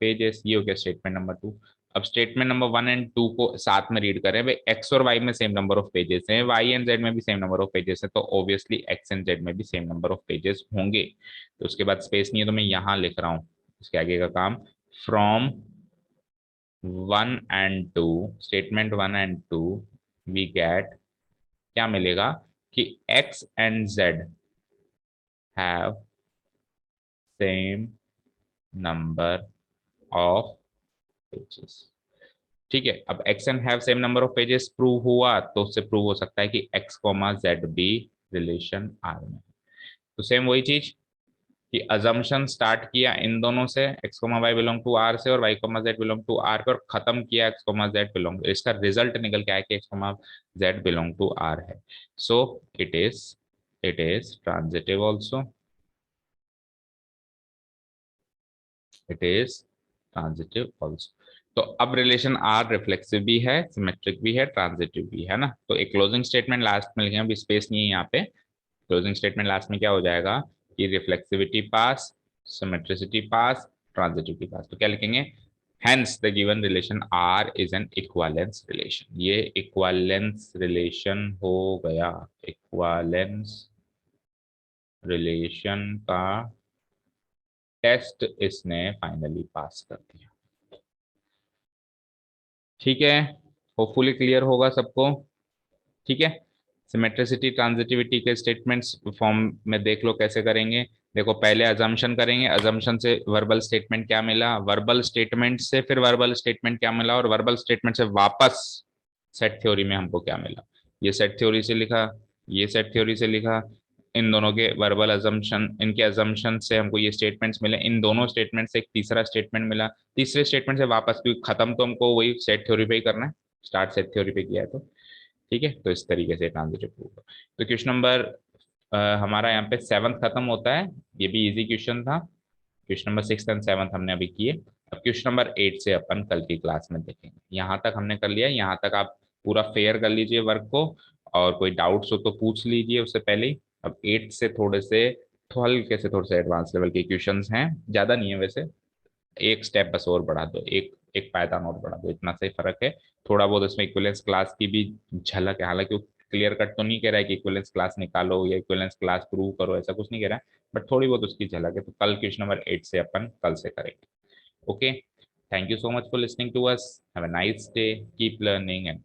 pages. ये हो गया स्टेटमेंट नंबर 2। अब स्टेटमेंट नंबर 1 और 2 को साथ में रीड करें। भाई एक्स और वाई में सेम नंबर ऑफ पेजेस हैं, वाई एंड जेड में भी सेम नंबर ऑफ पेजेस है, तो ऑब्वियसली एक्स एंड जेड में भी सेम नंबर ऑफ पेजेस होंगे। तो उसके बाद स्पेस नहीं है तो मैं यहाँ लिख रहा हूँ इसके आगे का काम। From 1 and 2, statement 1 and 2 we get, क्या मिलेगा कि x and z have same number of pages. ठीक है, अब x and have same number of pages prove हुआ, तो उससे प्रूव हो सकता है कि एक्स कॉमा जेड भी रिलेशन आर में। तो सेम वही चीज कि अजम्पशन स्टार्ट किया इन दोनों से, x comma y belong to R से और y comma z belong to R पे, और खत्म किया एक्स कोमा जेड बिलोंग, इसका रिजल्ट निकल के आया कि x comma z belong to R है। So it is transitive also, it is transitive also. तो अब रिलेशन आर रिफ्लेक्सिव भी है, सिमेट्रिक भी है, ट्रांजिटिव भी है ना। तो एक क्लोजिंग स्टेटमेंट लास्ट में लिखे, अभी स्पेस नहीं है यहाँ पे। क्लोजिंग स्टेटमेंट लास्ट में क्या हो जाएगा कि reflexivity pass, symmetricity pass, transitivity pass. तो क्या लिखेंगे, hence the given relation R is an equivalence relation. ये इक्वालेंस रिलेशन हो गया, इक्वालेंस रिलेशन का टेस्ट इसने फाइनली पास कर दिया। ठीक है, होपफुली क्लियर होगा सबको। ठीक है, सिमेट्रिसिटी ट्रांजिटिविटी के स्टेटमेंट्स फॉर्म में देख लो कैसे करेंगे। देखो पहले अजम्पशन करेंगे, अजम्पशन से वर्बल स्टेटमेंट क्या मिला, वर्बल स्टेटमेंट से फिर वर्बल स्टेटमेंट क्या मिला, और वर्बल स्टेटमेंट से वापस सेट थ्योरी में हमको क्या मिला। ये सेट थ्योरी से लिखा, ये सेट थ्योरी से लिखा, इन दोनों के वर्बल अजम्पशन, इनके अजम्पशन से हमको ये स्टेटमेंट्स मिले, इन दोनों स्टेटमेंट से एक तीसरा स्टेटमेंट मिला, तीसरे स्टेटमेंट से वापस, क्योंकि खत्म तो हमको वही सेट थ्योरी पे ही करना है, स्टार्ट सेट थ्योरी पे किया है तो। ठीक है, तो इस तरीके से ट्रांजिटिव होगा। तो क्वेश्चन नंबर हमारा यहाँ पे 7th खत्म होता है। ये भी इजी क्वेश्चन था। Question number 6th and 7th हमने अभी किए। अब क्वेश्चन नंबर 8 से अपन कल की क्लास में देखेंगे। यहाँ तक हमने कर लिया, यहाँ तक आप पूरा फेयर कर लीजिए वर्क को, और कोई डाउट्स हो तो पूछ लीजिए उससे पहले ही। अब 8 से थोड़े से हल्के से थोड़े से एडवांस लेवल के क्वेश्चंस हैं, ज्यादा नहीं है वैसे, एक स्टेप बस और बढ़ा दो, एक एक पायदान और बढ़ा दो, इतना से फर्क है। थोड़ा बहुत इसमें इक्विवेलेंस क्लास की भी झलक है, हालांकि वो क्लियर कट तो नहीं कह रहा है कि इक्विवेलेंस क्लास निकालो या इक्विवेलेंस क्लास प्रूव करो, ऐसा कुछ नहीं कह रहा है, बट थोड़ी बहुत उसकी झलक है। तो कल क्वेश्चन नंबर 8 से अपन कल से करेंगे। Okay, thank you so much for listening to us, have a nice day, keep learning and